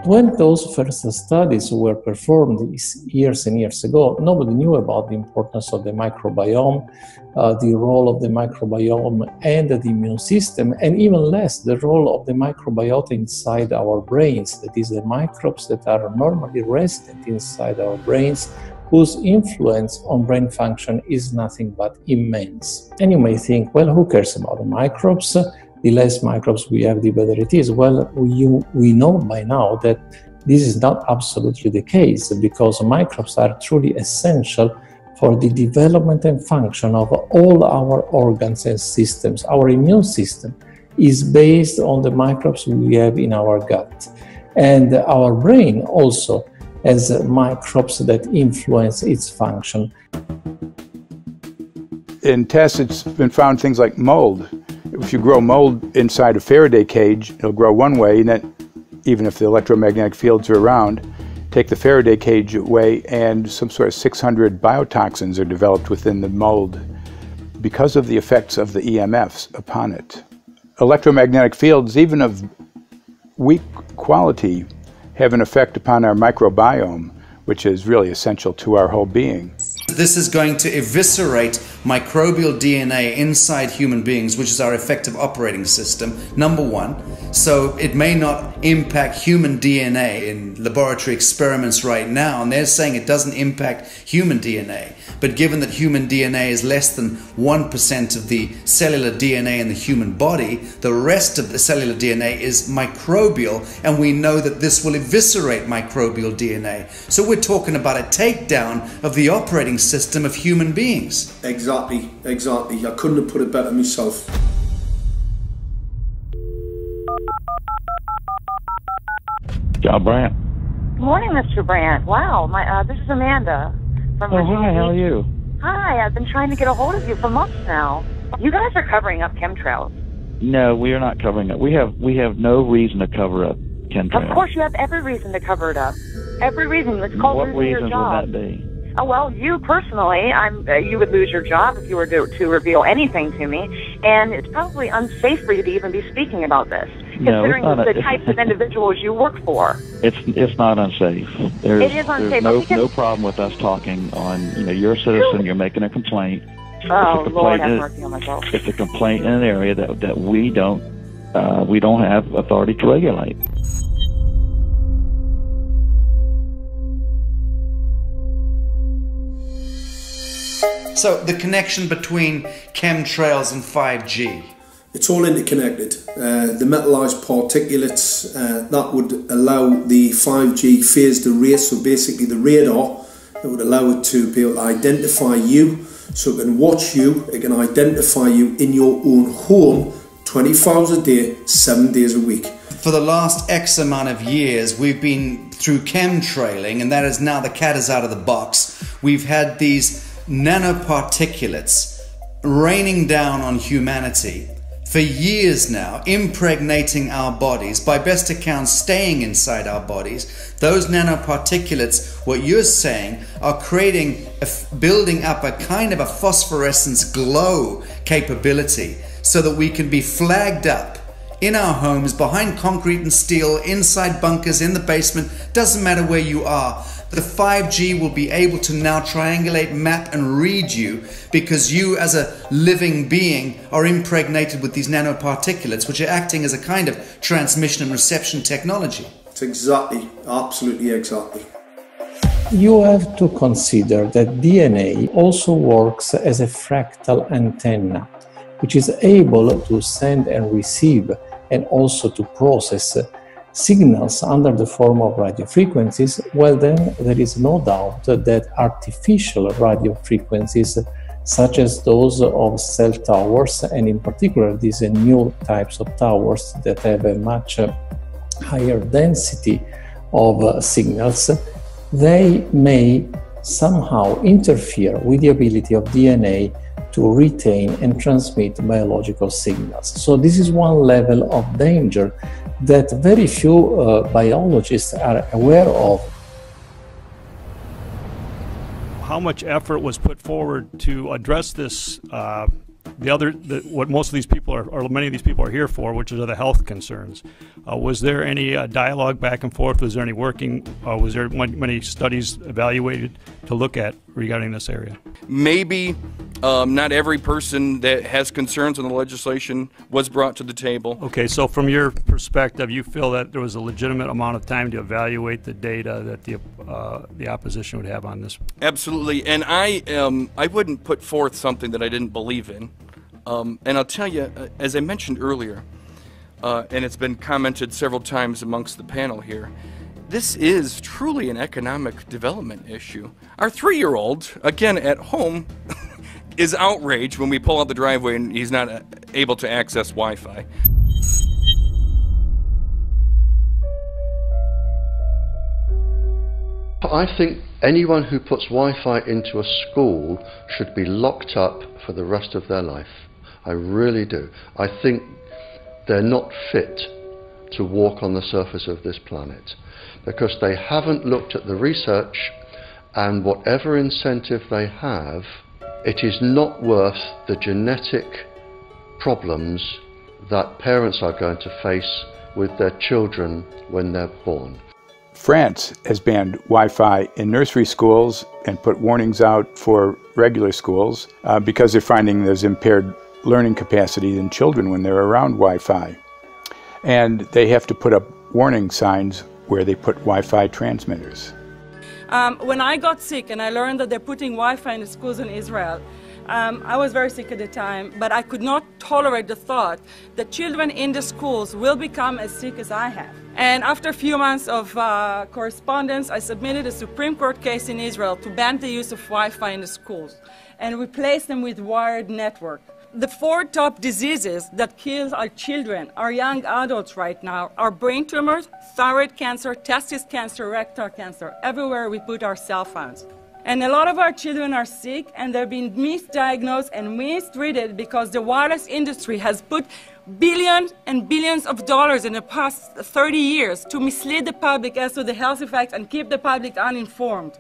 When those first studies were performed years and years ago, nobody knew about the importance of the microbiome, the role of the microbiome and the immune system, and even less the role of the microbiota inside our brains, that is, the microbes that are normally resident inside our brains, whose influence on brain function is nothing but immense. And you may think, well, who cares about the microbes? The less microbes we have, the better it is. Well, we know by now that this is not absolutely the case, because microbes are truly essential for the development and function of all our organs and systems. Our immune system is based on the microbes we have in our gut. And our brain also has microbes that influence its function. In tests, it's been found things like mold. If you grow mold inside a Faraday cage, it'll grow one way, and then even if the electromagnetic fields are around, take the Faraday cage away and some sort of 600 biotoxins are developed within the mold because of the effects of the EMFs upon it. Electromagnetic fields, even of weak quality, have an effect upon our microbiome, which is really essential to our whole being. This is going to eviscerate microbial DNA inside human beings, which is our effective operating system, number one. So it may not impact human DNA in laboratory experiments right now, and they're saying it doesn't impact human DNA. But given that human DNA is less than 1% of the cellular DNA in the human body, the rest of the cellular DNA is microbial, and we know that this will eviscerate microbial DNA. So we're talking about a takedown of the operating system of human beings. Exactly. I couldn't have put it better myself. John Brandt. Good morning, Mr. Brandt. Wow, this is Amanda from Virginia. Hi, how are you? Hi, I've been trying to get a hold of you for months now. You guys are covering up chemtrails. No, we are not covering it. We have no reason to cover up chemtrails. Of course, you have every reason to cover it up. Every reason. It's called What losing your reasons job. would that be? Oh, well, you personally, you would lose your job if you were to reveal anything to me, and it's probably unsafe for you to even be speaking about this, considering the types of individuals you work for. It's not unsafe. It is unsafe. There's no problem with us talking on, you're a citizen, you're making a complaint. Oh, Lord, have mercy on myself. It's a complaint in an area that we don't have authority to regulate. So the connection between chemtrails and 5G. It's all interconnected. The metallized particulates, that would allow the 5G phased array, so basically the radar, that would allow it to be able to identify you, so it can watch you, it can identify you in your own home 24 hours a day, 7 days a week. For the last X amount of years, we've been through chemtrailing, and that is now the cat is out of the box. We've had these nanoparticulates raining down on humanity for years now, impregnating our bodies, by best accounts staying inside our bodies. Those nanoparticulates, what you're saying, are building up a kind of a phosphorescence glow capability so that we can be flagged up in our homes, behind concrete and steel, inside bunkers, in the basement, doesn't matter where you are. The 5G will be able to now triangulate, map and read you, because you as a living being are impregnated with these nanoparticulates, which are acting as a kind of transmission and reception technology. It's exactly, absolutely exactly. You have to consider that DNA also works as a fractal antenna, which is able to send and receive and also to process signals under the form of radio frequencies. Well, then there is no doubt that artificial radio frequencies, such as those of cell towers, and in particular these new types of towers that have a much higher density of signals, they may somehow interfere with the ability of DNA to retain and transmit biological signals. So this is one level of danger that very few biologists are aware of. How much effort was put forward to address this, what most of these people are, or many of these people are here for, which are the health concerns? Was there any dialogue back and forth? Was there any working, was there many studies evaluated to look at regarding this area? Maybe not every person that has concerns on the legislation was brought to the table. Okay, so from your perspective, you feel that there was a legitimate amount of time to evaluate the data that the opposition would have on this? Absolutely, and I wouldn't put forth something that I didn't believe in. And I'll tell you, as I mentioned earlier, and it's been commented several times amongst the panel here, this is truly an economic development issue. Our 3-year-old, again at home, is outraged when we pull out the driveway and he's not able to access Wi-Fi. I think anyone who puts Wi-Fi into a school should be locked up for the rest of their life. I really do. I think they're not fit to walk on the surface of this planet because they haven't looked at the research, and whatever incentive they have, it is not worth the genetic problems that parents are going to face with their children when they're born. France has banned Wi-Fi in nursery schools and put warnings out for regular schools because they're finding there's impaired learning capacity in children when they're around Wi-Fi. And they have to put up warning signs where they put Wi-Fi transmitters. When I got sick and I learned that they're putting Wi-Fi in the schools in Israel, I was very sick at the time, but I could not tolerate the thought that children in the schools will become as sick as I have. And after a few months of correspondence, I submitted a Supreme Court case in Israel to ban the use of Wi-Fi in the schools and replace them with wired network. The 4 top diseases that kill our children, our young adults right now, are brain tumors, thyroid cancer, testis cancer, rectal cancer, everywhere we put our cell phones. And a lot of our children are sick and they're being misdiagnosed and mistreated because the wireless industry has put billions and billions of dollars in the past 30 years to mislead the public as to the health effects and keep the public uninformed.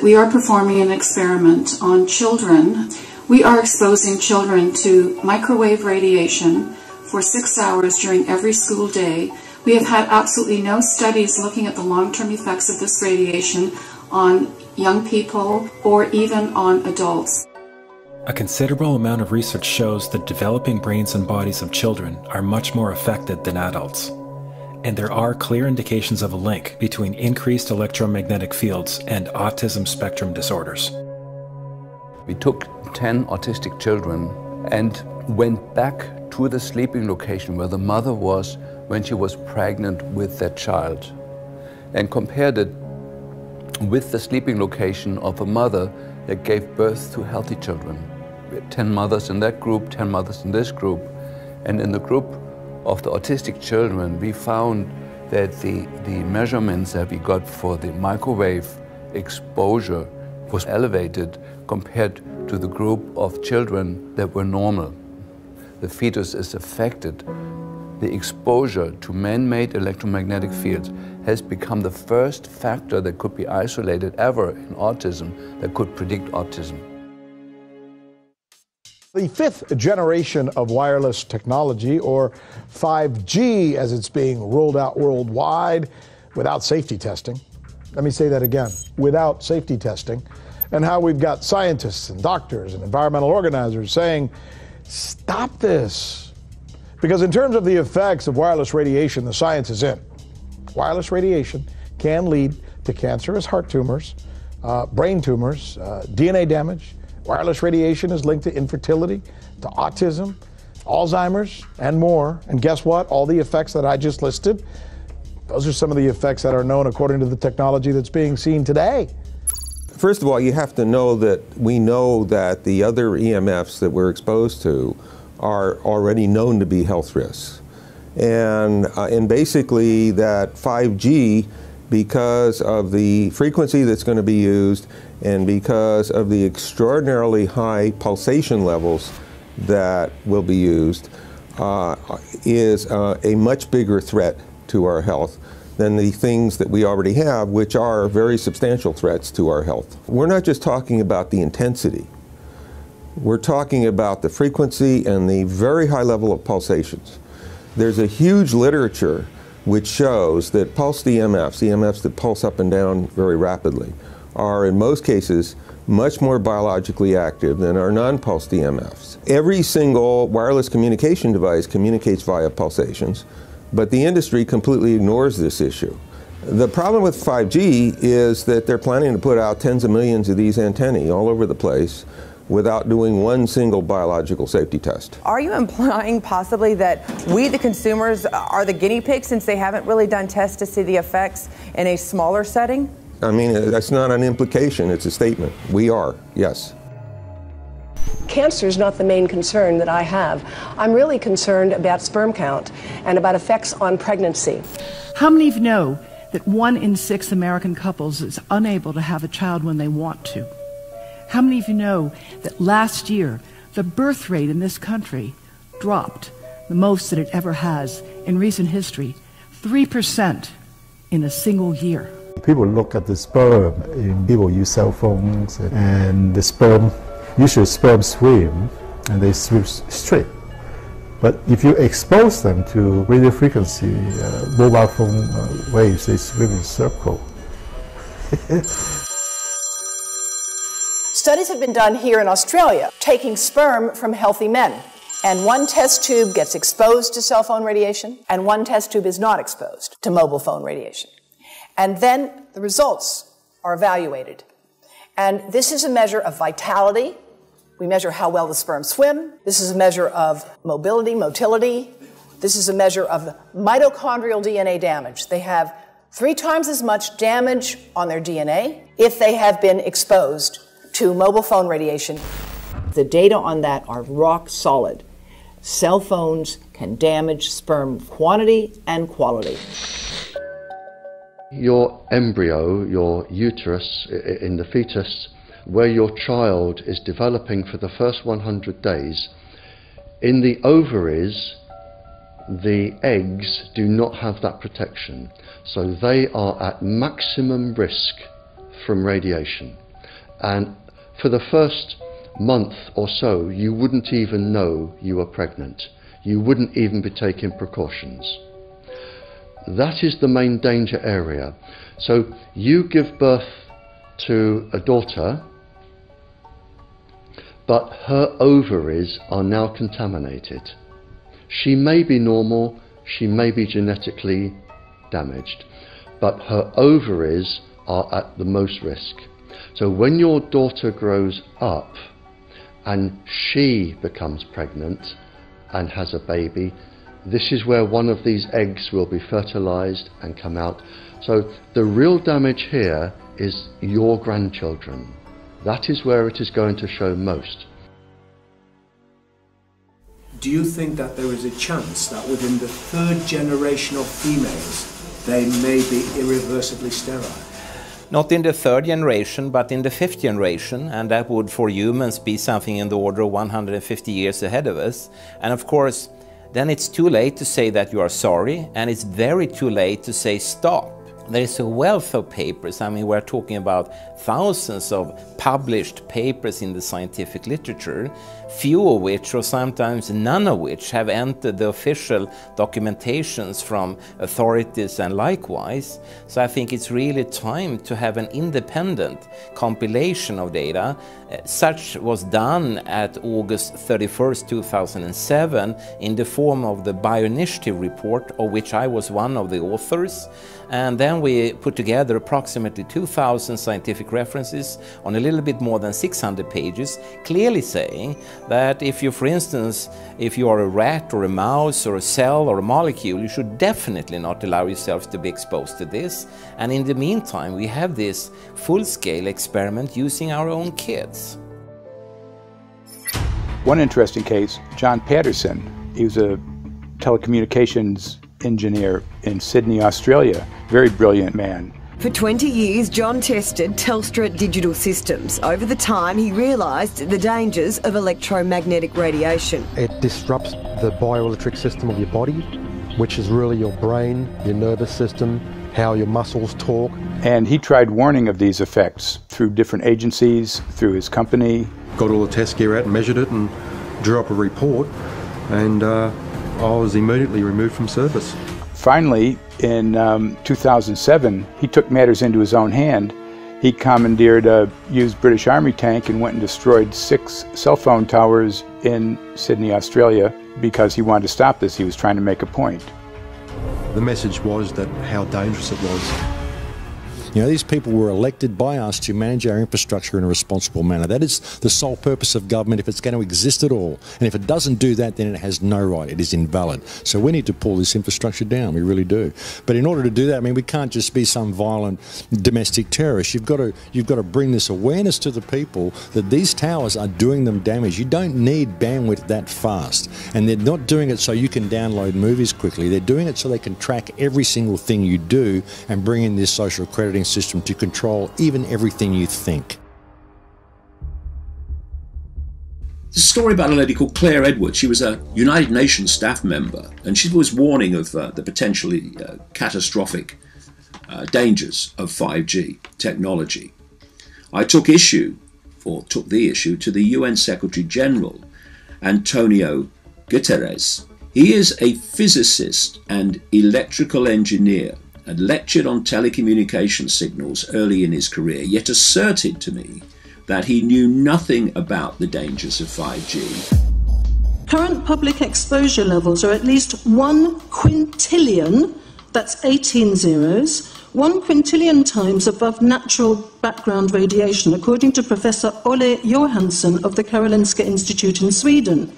We are performing an experiment on children. We are exposing children to microwave radiation for 6 hours during every school day. We have had absolutely no studies looking at the long-term effects of this radiation on young people or even on adults. A considerable amount of research shows that developing brains and bodies of children are much more affected than adults. And there are clear indications of a link between increased electromagnetic fields and autism spectrum disorders. We took 10 autistic children and went back to the sleeping location where the mother was when she was pregnant with that child and compared it with the sleeping location of a mother that gave birth to healthy children. We had 10 mothers in that group, 10 mothers in this group, and in the group of the autistic children, we found that the measurements that we got for the microwave exposure was elevated compared to the group of children that were normal. The fetus is affected. The exposure to man-made electromagnetic fields has become the first factor that could be isolated ever in autism that could predict autism. The fifth generation of wireless technology, or 5G as it's being rolled out worldwide without safety testing. Let me say that again, without safety testing. And how we've got scientists and doctors and environmental organizers saying, stop this. Because in terms of the effects of wireless radiation, the science is in. Wireless radiation can lead to cancerous heart tumors, brain tumors, DNA damage. Wireless radiation is linked to infertility, to autism, Alzheimer's, and more. And guess what? All the effects that I just listed, those are some of the effects that are known according to the technology that's being seen today. First of all, you have to know that we know that the other EMFs that we're exposed to are already known to be health risks. And basically that 5G, because of the frequency that's going to be used and because of the extraordinarily high pulsation levels that will be used, is a much bigger threat to our health than the things that we already have, which are very substantial threats to our health. We're not just talking about the intensity. We're talking about the frequency and the very high level of pulsations. There's a huge literature which shows that pulsed EMFs, EMFs that pulse up and down very rapidly, are in most cases much more biologically active than our non-pulsed EMFs. Every single wireless communication device communicates via pulsations, but the industry completely ignores this issue. The problem with 5G is that they're planning to put out tens of millions of these antennae all over the place without doing one single biological safety test. Are you implying possibly that we, the consumers, are the guinea pigs since they haven't really done tests to see the effects in a smaller setting? I mean, that's not an implication, it's a statement. We are, yes. Cancer is not the main concern that I have. I'm really concerned about sperm count and about effects on pregnancy. How many of you know that 1 in 6 American couples is unable to have a child when they want to? How many of you know that last year the birth rate in this country dropped the most that it ever has in recent history, 3% in a single year? People look at the sperm, and people use cell phones, and the sperm, usually sperm swim, and they swim straight. But if you expose them to radio frequency, mobile phone waves, they swim in a circle. Studies have been done here in Australia, taking sperm from healthy men. And one test tube gets exposed to cell phone radiation, and one test tube is not exposed to mobile phone radiation. And then the results are evaluated. And this is a measure of vitality. We measure how well the sperm swim. This is a measure of motility. This is a measure of mitochondrial DNA damage. They have 3 times as much damage on their DNA if they have been exposed to mobile phone radiation. The data on that are rock solid. Cell phones can damage sperm quantity and quality. Your embryo, your uterus in the fetus, where your child is developing for the first 100 days, in the ovaries, the eggs do not have that protection. So they are at maximum risk from radiation. And for the first month or so, you wouldn't even know you were pregnant. You wouldn't even be taking precautions. That is the main danger area. So you give birth to a daughter, but her ovaries are now contaminated. She may be normal, she may be genetically damaged, but her ovaries are at the most risk. So when your daughter grows up and she becomes pregnant and has a baby, this is where one of these eggs will be fertilized and come out. So the real damage here is your grandchildren. That is where it is going to show most. Do you think that there is a chance that within the third generation of females, they may be irreversibly sterile? Not in the third generation, but in the fifth generation, and that would for humans be something in the order of 150 years ahead of us. And of course, then it's too late to say that you are sorry, and it's very too late to say stop. There is a wealth of papers. I mean, we're talking about thousands of published papers in the scientific literature, few of which, or sometimes none of which, have entered the official documentations from authorities and likewise. So I think it's really time to have an independent compilation of data. Such was done at August 31st, 2007 in the form of the Bioinitiative report, of which I was one of the authors. And then we put together approximately 2,000 scientific references on a little bit more than 600 pages, clearly saying that if you, for instance, if you are a rat or a mouse or a cell or a molecule, you should definitely not allow yourself to be exposed to this. And in the meantime, we have this full-scale experiment using our own kids. One interesting case, John Patterson. He was a telecommunications engineer in Sydney, Australia. Very brilliant man. For 20 years, John tested Telstra digital systems. Over the time, he realised the dangers of electromagnetic radiation. It disrupts the bioelectric system of your body, which is really your brain, your nervous system, how your muscles talk. And he tried warning of these effects through different agencies, through his company. Got all the test gear out and measured it and drew up a report, and I was immediately removed from service. Finally, in 2007, he took matters into his own hand. He commandeered a used British Army tank and went and destroyed 6 cell phone towers in Sydney, Australia, because he wanted to stop this. He was trying to make a point. The message was that how dangerous it was. You know, these people were elected by us to manage our infrastructure in a responsible manner. That is the sole purpose of government if it's going to exist at all. And if it doesn't do that, then it has no right. It is invalid. So we need to pull this infrastructure down. We really do. But in order to do that, I mean, we can't just be some violent domestic terrorist. You've got to bring this awareness to the people that these towers are doing them damage. You don't need bandwidth that fast. And they're not doing it so you can download movies quickly. They're doing it so they can track every single thing you do and bring in this social crediting system to control even everything you think. There's a story about a lady called Claire Edwards. She was a United Nations staff member, and she was warning of the potentially catastrophic dangers of 5G technology. I took the issue to the UN Secretary General, Antonio Guterres. He is a physicist and electrical engineer, and lectured on telecommunication signals early in his career, yet asserted to me that he knew nothing about the dangers of 5G. Current public exposure levels are at least 1 quintillion, that's 18 zeros, 1 quintillion times above natural background radiation, according to Professor Olle Johansson of the Karolinska Institute in Sweden.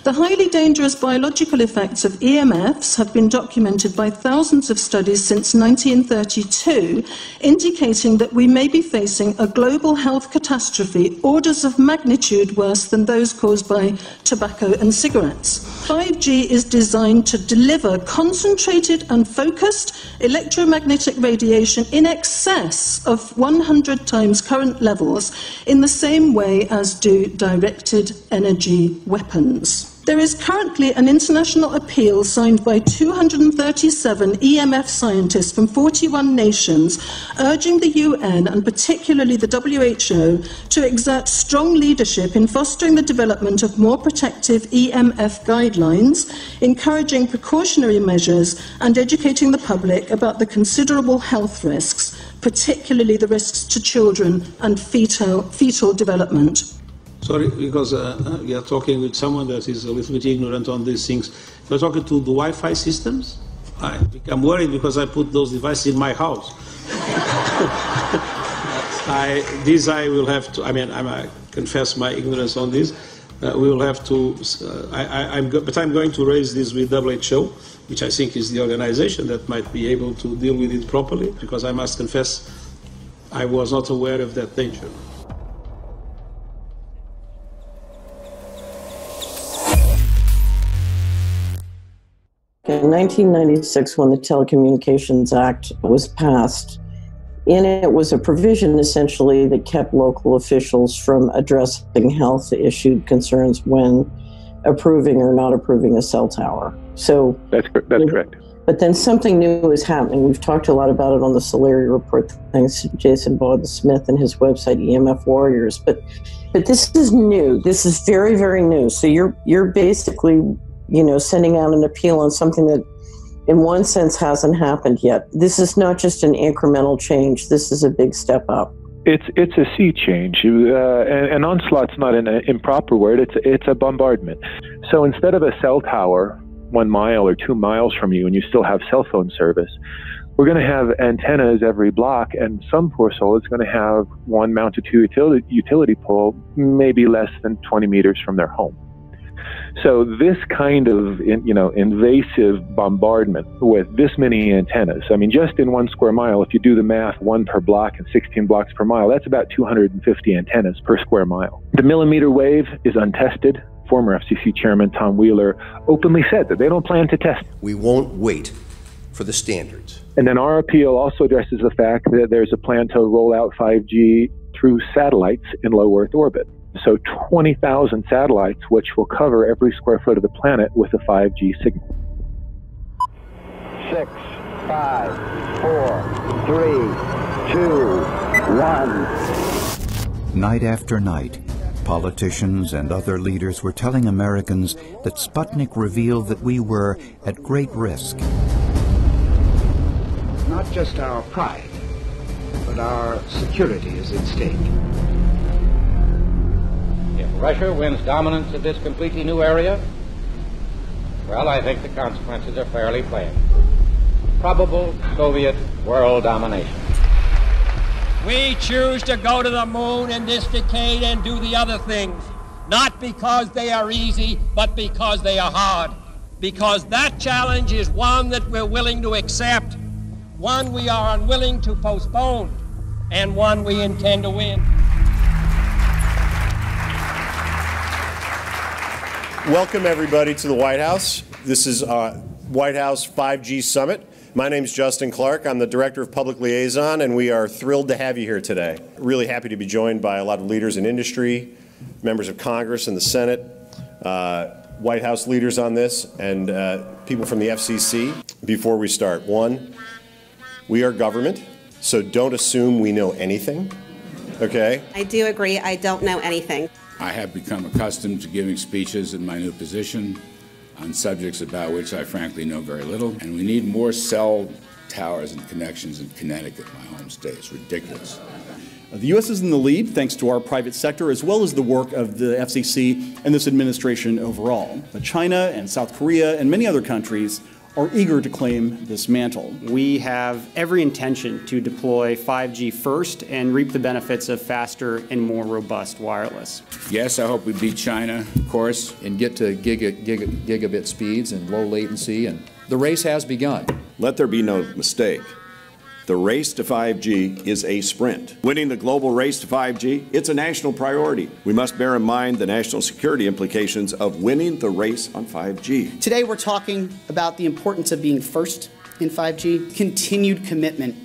The highly dangerous biological effects of EMFs have been documented by thousands of studies since 1932, indicating that we may be facing a global health catastrophe orders of magnitude worse than those caused by tobacco and cigarettes. 5G is designed to deliver concentrated and focused electromagnetic radiation in excess of 100 times current levels in the same way as do directed energy weapons. There is currently an international appeal signed by 237 EMF scientists from 41 nations urging the UN and particularly the WHO to exert strong leadership in fostering the development of more protective EMF guidelines, encouraging precautionary measures and educating the public about the considerable health risks, particularly the risks to children and fetal development. Sorry, because we are talking with someone that is a little bit ignorant on these things. We're talking to the Wi-Fi systems. I become worried because I put those devices in my house. I will have to, I confess my ignorance on this. We will have to, but I'm going to raise this with WHO, which I think is the organization that might be able to deal with it properly, because I must confess I was not aware of that danger. In 1996, when the Telecommunications Act was passed, in it was a provision essentially that kept local officials from addressing health issue concerns when approving or not approving a cell tower. So that's correct. But then something new is happening. We've talked a lot about it on the Solari Report, thanks to Jason Bogdan-Smith and his website EMF Warriors. But this is new. This is very, very new. So you're basically, sending out an appeal on something that in one sense hasn't happened yet. This is not just an incremental change. This is a big step up. It's a sea change. An onslaught's not an improper word. It's a bombardment. So instead of a cell tower 1 mile or 2 miles from you and you still have cell phone service, we're going to have antennas every block, and some poor soul is going to have one mounted to a utility pole maybe less than 20 meters from their home. So this kind of, invasive bombardment with this many antennas, just in 1 square mile, if you do the math, 1 per block and 16 blocks per mile, that's about 250 antennas per square mile. The millimeter wave is untested. Former FCC Chairman Tom Wheeler openly said that they don't plan to test. We won't wait for the standards. And then our appeal also addresses the fact that there's a plan to roll out 5G through satellites in low Earth orbit. So 20,000 satellites, which will cover every square foot of the planet with a 5G signal. 6, 5, 4, 3, 2, 1. Night after night, politicians and other leaders were telling Americans that Sputnik revealed that we were at great risk. Not just our pride, but our security is at stake. If Russia wins dominance of this completely new area, well, I think the consequences are fairly plain. Probable Soviet world domination. We choose to go to the moon in this decade and do the other things, not because they are easy, but because they are hard. Because that challenge is one that we're willing to accept, one we are unwilling to postpone, and one we intend to win. Welcome, everybody, to the White House. This is White House 5G Summit. My name is Justin Clark. I'm the Director of Public Liaison, and we are thrilled to have you here today. Really happy to be joined by a lot of leaders in industry, members of Congress and the Senate, White House leaders on this, and people from the FCC. Before we start, one, we are government, so don't assume we know anything, okay? I do agree, I don't know anything. I have become accustomed to giving speeches in my new position on subjects about which I frankly know very little, and we need more cell towers and connections in Connecticut, my home state. It's ridiculous. The U.S. is in the lead thanks to our private sector as well as the work of the FCC and this administration overall. But China and South Korea and many other countries are eager to claim this mantle. We have every intention to deploy 5G first and reap the benefits of faster and more robust wireless. Yes, I hope we beat China, of course. And get to gigabit speeds and low latency, and the race has begun. Let there be no mistake. The race to 5G is a sprint. Winning the global race to 5G, it's a national priority. We must bear in mind the national security implications of winning the race on 5G. Today we're talking about the importance of being first in 5G, continued commitment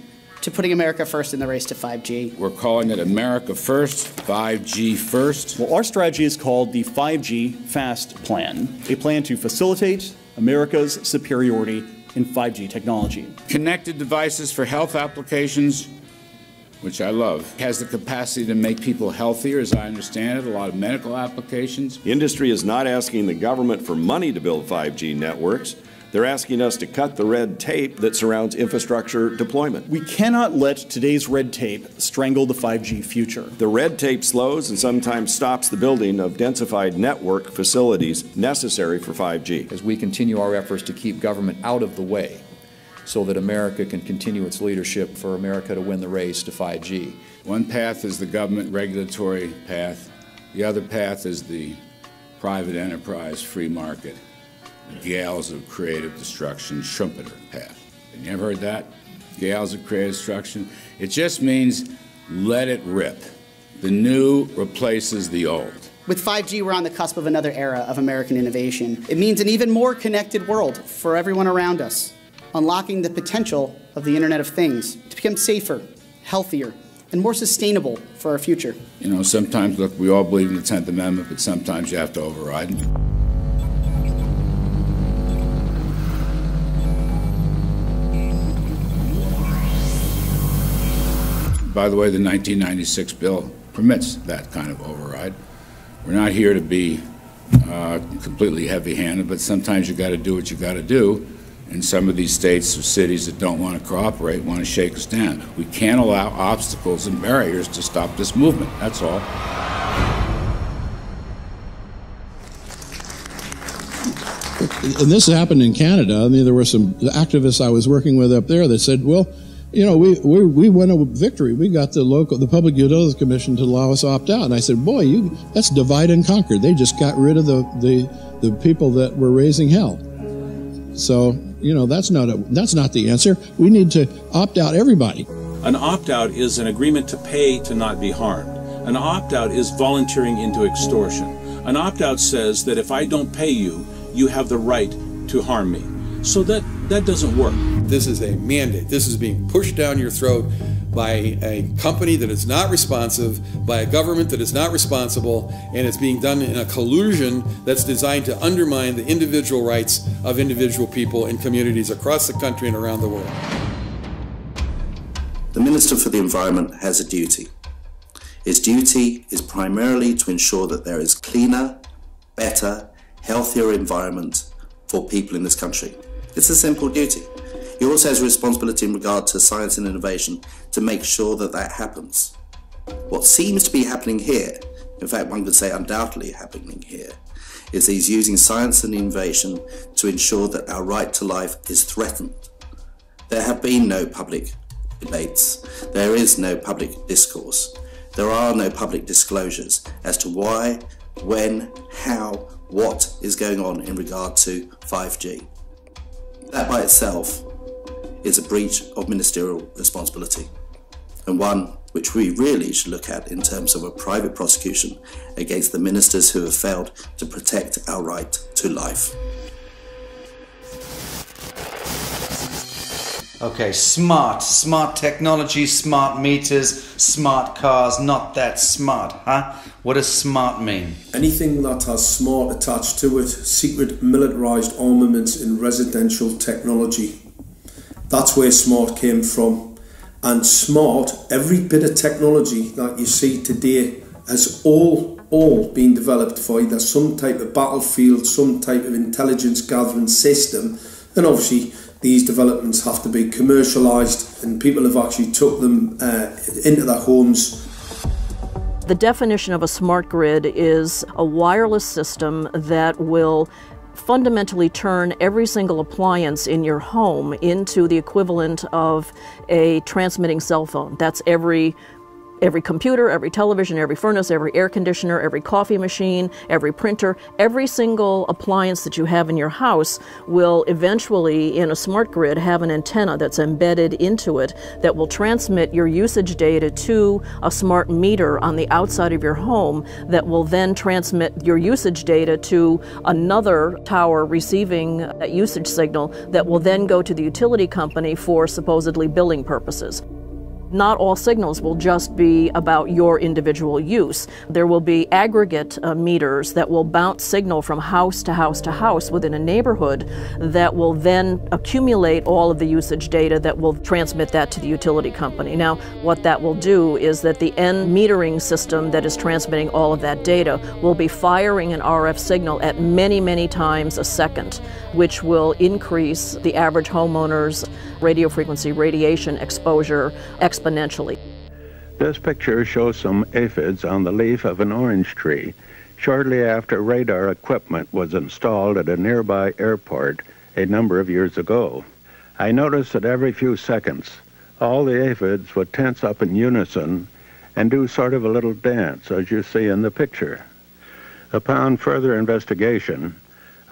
to putting America first in the race to 5G. We're calling it America First, 5G First. Well, our strategy is called the 5G FAST Plan, a plan to facilitate America's superiority in 5G technology. Connected devices for health applications, which I love, has the capacity to make people healthier, as I understand it, a lot of medical applications. Industry is not asking the government for money to build 5G networks. They're asking us to cut the red tape that surrounds infrastructure deployment. We cannot let today's red tape strangle the 5G future. The red tape slows and sometimes stops the building of densified network facilities necessary for 5G. As we continue our efforts to keep government out of the way so that America can continue its leadership for America to win the race to 5G. One path is the government regulatory path. The other path is the private enterprise free market. Gales of creative destruction, Schumpeter path. Have you ever heard that? Gales of creative destruction? It just means let it rip. The new replaces the old. With 5G, we're on the cusp of another era of American innovation. It means an even more connected world for everyone around us, unlocking the potential of the Internet of Things to become safer, healthier, and more sustainable for our future. You know, sometimes, look, we all believe in the 10th Amendment, but sometimes you have to override it. By the way, the 1996 bill permits that kind of override. We're not here to be completely heavy-handed, but sometimes you got to do what you got to do. And some of these states or cities that don't want to cooperate want to shake us down. We can't allow obstacles and barriers to stop this movement. That's all. And this happened in Canada. I mean, there were some activists I was working with up there that said, well, you know, we won a victory. We got the Public Utilities Commission to allow us to opt out. And I said, boy, that's divide and conquer. They just got rid of the people that were raising hell. So, you know, that's not the answer. We need to opt out everybody. An opt-out is an agreement to pay to not be harmed. An opt-out is volunteering into extortion. An opt-out says that if I don't pay you, you have the right to harm me. So that doesn't work. This is a mandate. This is being pushed down your throat by a company that is not responsive, by a government that is not responsible, and it's being done in a collusion that's designed to undermine the individual rights of individual people in communities across the country and around the world. The Minister for the Environment has a duty. His duty is primarily to ensure that there is cleaner, better, healthier environment for people in this country. It's a simple duty. He also has a responsibility in regard to science and innovation to make sure that that happens. What seems to be happening here, in fact one could say undoubtedly happening here, is he's using science and innovation to ensure that our right to life is threatened. There have been no public debates. There is no public discourse. There are no public disclosures as to why, when, how, what is going on in regard to 5G. That by itself is a breach of ministerial responsibility, and one which we really should look at in terms of a private prosecution against the ministers who have failed to protect our right to life. Okay, smart technology, smart meters, smart cars, not that smart, huh? What does smart mean? Anything that has smart attached to it, secret militarised armaments in residential technology. That's where smart came from. And smart, every bit of technology that you see today has all been developed for either some type of battlefield, some type of intelligence gathering system, and obviously these developments have to be commercialised, and people have actually took them into their homes. The definition of a smart grid is a wireless system that will fundamentally turn every single appliance in your home into the equivalent of a transmitting cell phone. That's every computer, every television, every furnace, every air conditioner, every coffee machine, every printer, every single appliance that you have in your house will eventually, in a smart grid, have an antenna that's embedded into it that will transmit your usage data to a smart meter on the outside of your home that will then transmit your usage data to another tower receiving that usage signal that will then go to the utility company for supposedly billing purposes. Not all signals will just be about your individual use. There will be aggregate meters that will bounce signal from house to house to house within a neighborhood that will then accumulate all of the usage data that will transmit that to the utility company. Now, what that will do is that the end metering system that is transmitting all of that data will be firing an RF signal at many, many times a second, which will increase the average homeowner's radio frequency radiation exposure exponentially. This picture shows some aphids on the leaf of an orange tree shortly after radar equipment was installed at a nearby airport a number of years ago. I noticed that every few seconds, all the aphids would tense up in unison and do sort of a little dance, as you see in the picture. Upon further investigation,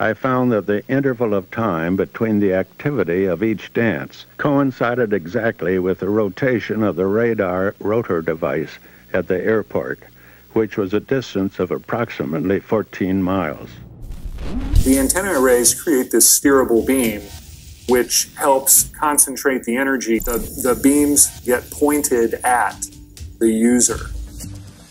I found that the interval of time between the activity of each dance coincided exactly with the rotation of the radar rotor device at the airport, which was a distance of approximately 14 miles. The antenna arrays create this steerable beam, which helps concentrate the energy. The beams get pointed at the user.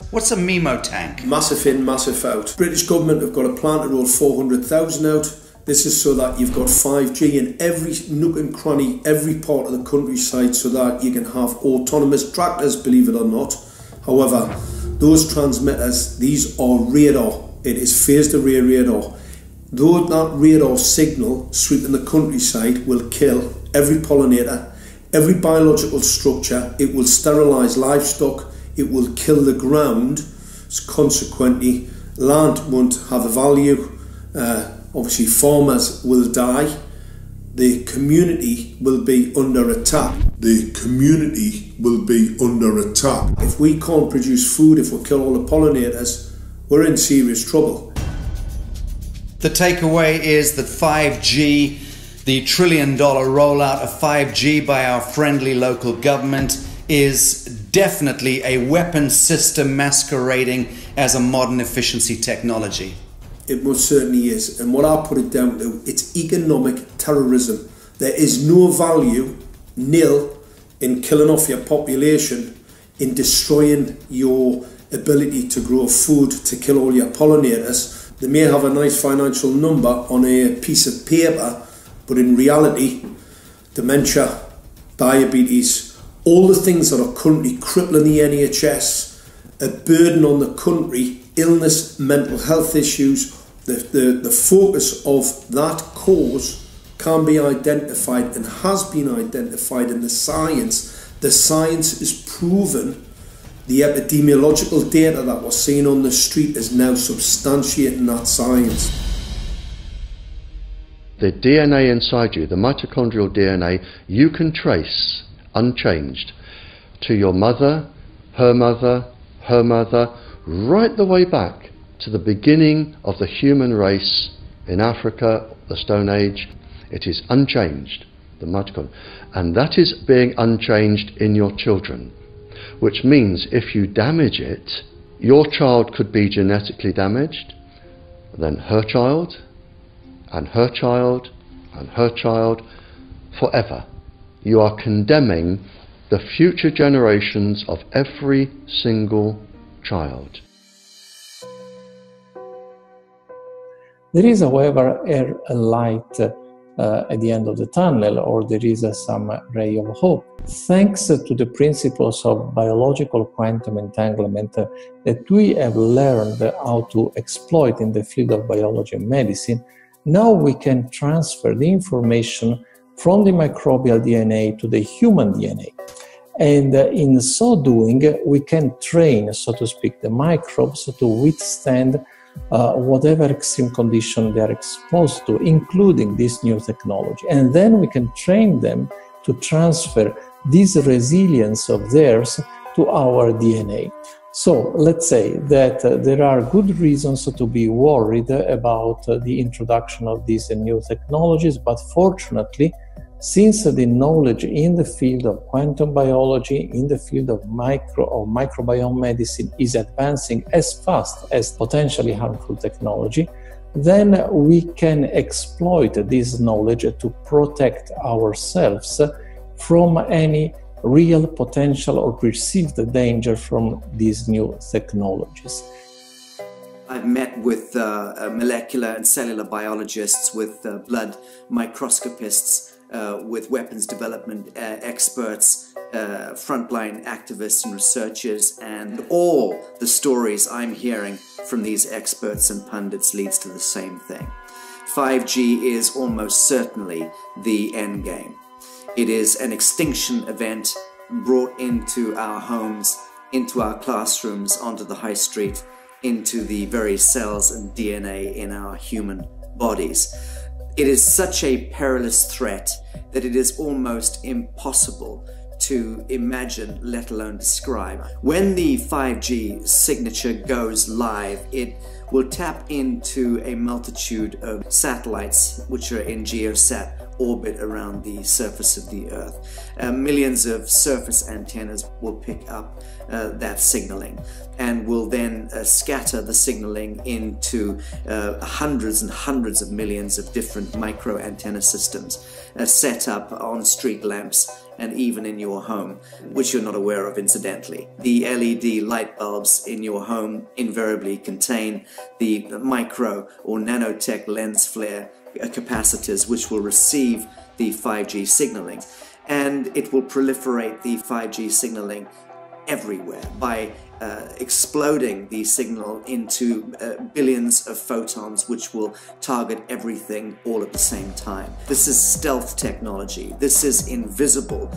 What's a MIMO tank? Massive in, massive out. British government have got a plan to roll 400,000 out. This is so that you've got 5G in every nook and cranny, every part of the countryside, so that you can have autonomous tractors, believe it or not. However, those transmitters, these are radar. It is phased array radar. Though that radar signal sweeping the countryside will kill every pollinator, every biological structure, it will sterilise livestock, it will kill the ground, so consequently land won't have a value, obviously farmers will die, the community will be under attack. The community will be under attack. If we can't produce food, if we kill all the pollinators, we're in serious trouble. The takeaway is that 5G, the $1 trillion rollout of 5G by our friendly local government, is definitely a weapon system masquerading as a modern efficiency technology. It most certainly is, and what I put it down to, it's economic terrorism. There is no value, nil, in killing off your population, in destroying your ability to grow food, to kill all your pollinators. They may have a nice financial number on a piece of paper, but in reality, dementia, diabetes, all the things that are currently crippling the NHS, a burden on the country, illness, mental health issues, the focus of that cause can be identified and has been identified in the science. The science is proven. The epidemiological data that we're seeing on the street is now substantiating that science. The DNA inside you, the mitochondrial DNA, you can trace unchanged to your mother, her mother, her mother, right the way back to the beginning of the human race in Africa, the Stone Age. It is unchanged, the mitochondria, and that is being unchanged in your children, which means if you damage it, your child could be genetically damaged, then her child, and her child, and her child, forever. You are condemning the future generations of every single child. There is, however, a light at the end of the tunnel, or there is some ray of hope. Thanks to the principles of biological quantum entanglement that we have learned how to exploit in the field of biology and medicine, now we can transfer the information from the microbial DNA to the human DNA. And in so doing, we can train, so to speak, the microbes to withstand whatever extreme condition they are exposed to, including this new technology. And then we can train them to transfer this resilience of theirs to our DNA. So let's say that there are good reasons to be worried about the introduction of these new technologies, but fortunately, since the knowledge in the field of quantum biology, in the field of microbiome medicine is advancing as fast as potentially harmful technology, then we can exploit this knowledge to protect ourselves from any real potential or perceived danger from these new technologies. I've met with molecular and cellular biologists, with blood microscopists, with weapons development experts, frontline activists and researchers, and all the stories I'm hearing from these experts and pundits leads to the same thing. 5G is almost certainly the end game. It is an extinction event brought into our homes, into our classrooms, onto the high street, into the very cells and DNA in our human bodies. It is such a perilous threat that it is almost impossible to imagine, let alone describe. When the 5G signature goes live, it will tap into a multitude of satellites which are in geosat orbit around the surface of the Earth. Millions of surface antennas will pick up that signaling and will then scatter the signaling into hundreds and hundreds of millions of different micro antenna systems set up on street lamps and even in your home, which you're not aware of incidentally. The LED light bulbs in your home invariably contain the micro or nanotech lens flare capacitors which will receive the 5G signaling, and it will proliferate the 5G signaling everywhere by exploding the signal into billions of photons which will target everything all at the same time. This is stealth technology. This is invisible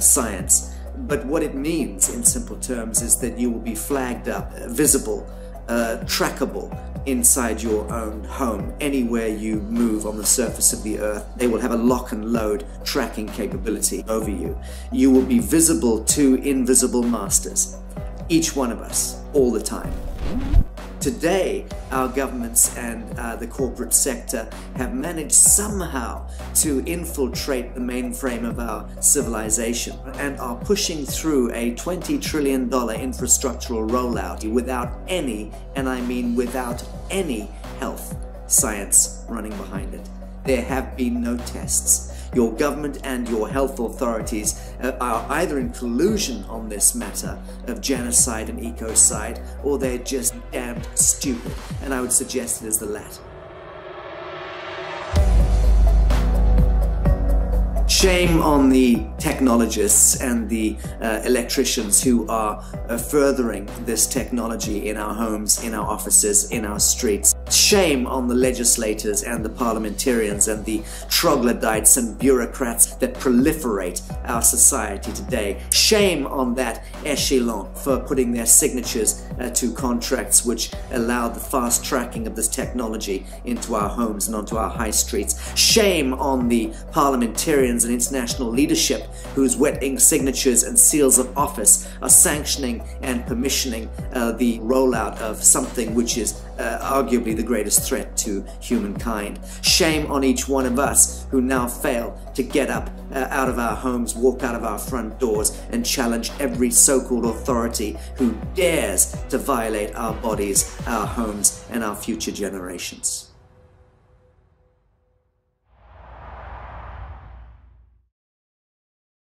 science. But what it means in simple terms is that you will be flagged up, visible, trackable inside your own home. Anywhere you move on the surface of the Earth, they will have a lock and load tracking capability over you. You will be visible to invisible masters, each one of us, all the time. Today, our governments and the corporate sector have managed somehow to infiltrate the mainframe of our civilization and are pushing through a $20 trillion infrastructural rollout without any, and I mean without any, health science running behind it. There have been no tests. Your government and your health authorities are either in collusion on this matter of genocide and ecocide, or they're just damned stupid, and I would suggest it is the latter. Shame on the technologists and the electricians who are furthering this technology in our homes, in our offices, in our streets. Shame on the legislators and the parliamentarians and the troglodytes and bureaucrats that proliferate our society today. Shame on that echelon for putting their signatures to contracts which allow the fast tracking of this technology into our homes and onto our high streets. Shame on the parliamentarians and international leadership whose wet ink signatures and seals of office are sanctioning and permissioning the rollout of something which is arguably the greatest threat to humankind. Shame on each one of us who now fail to get up out of our homes, walk out of our front doors, and challenge every so-called authority who dares to violate our bodies, our homes, and our future generations.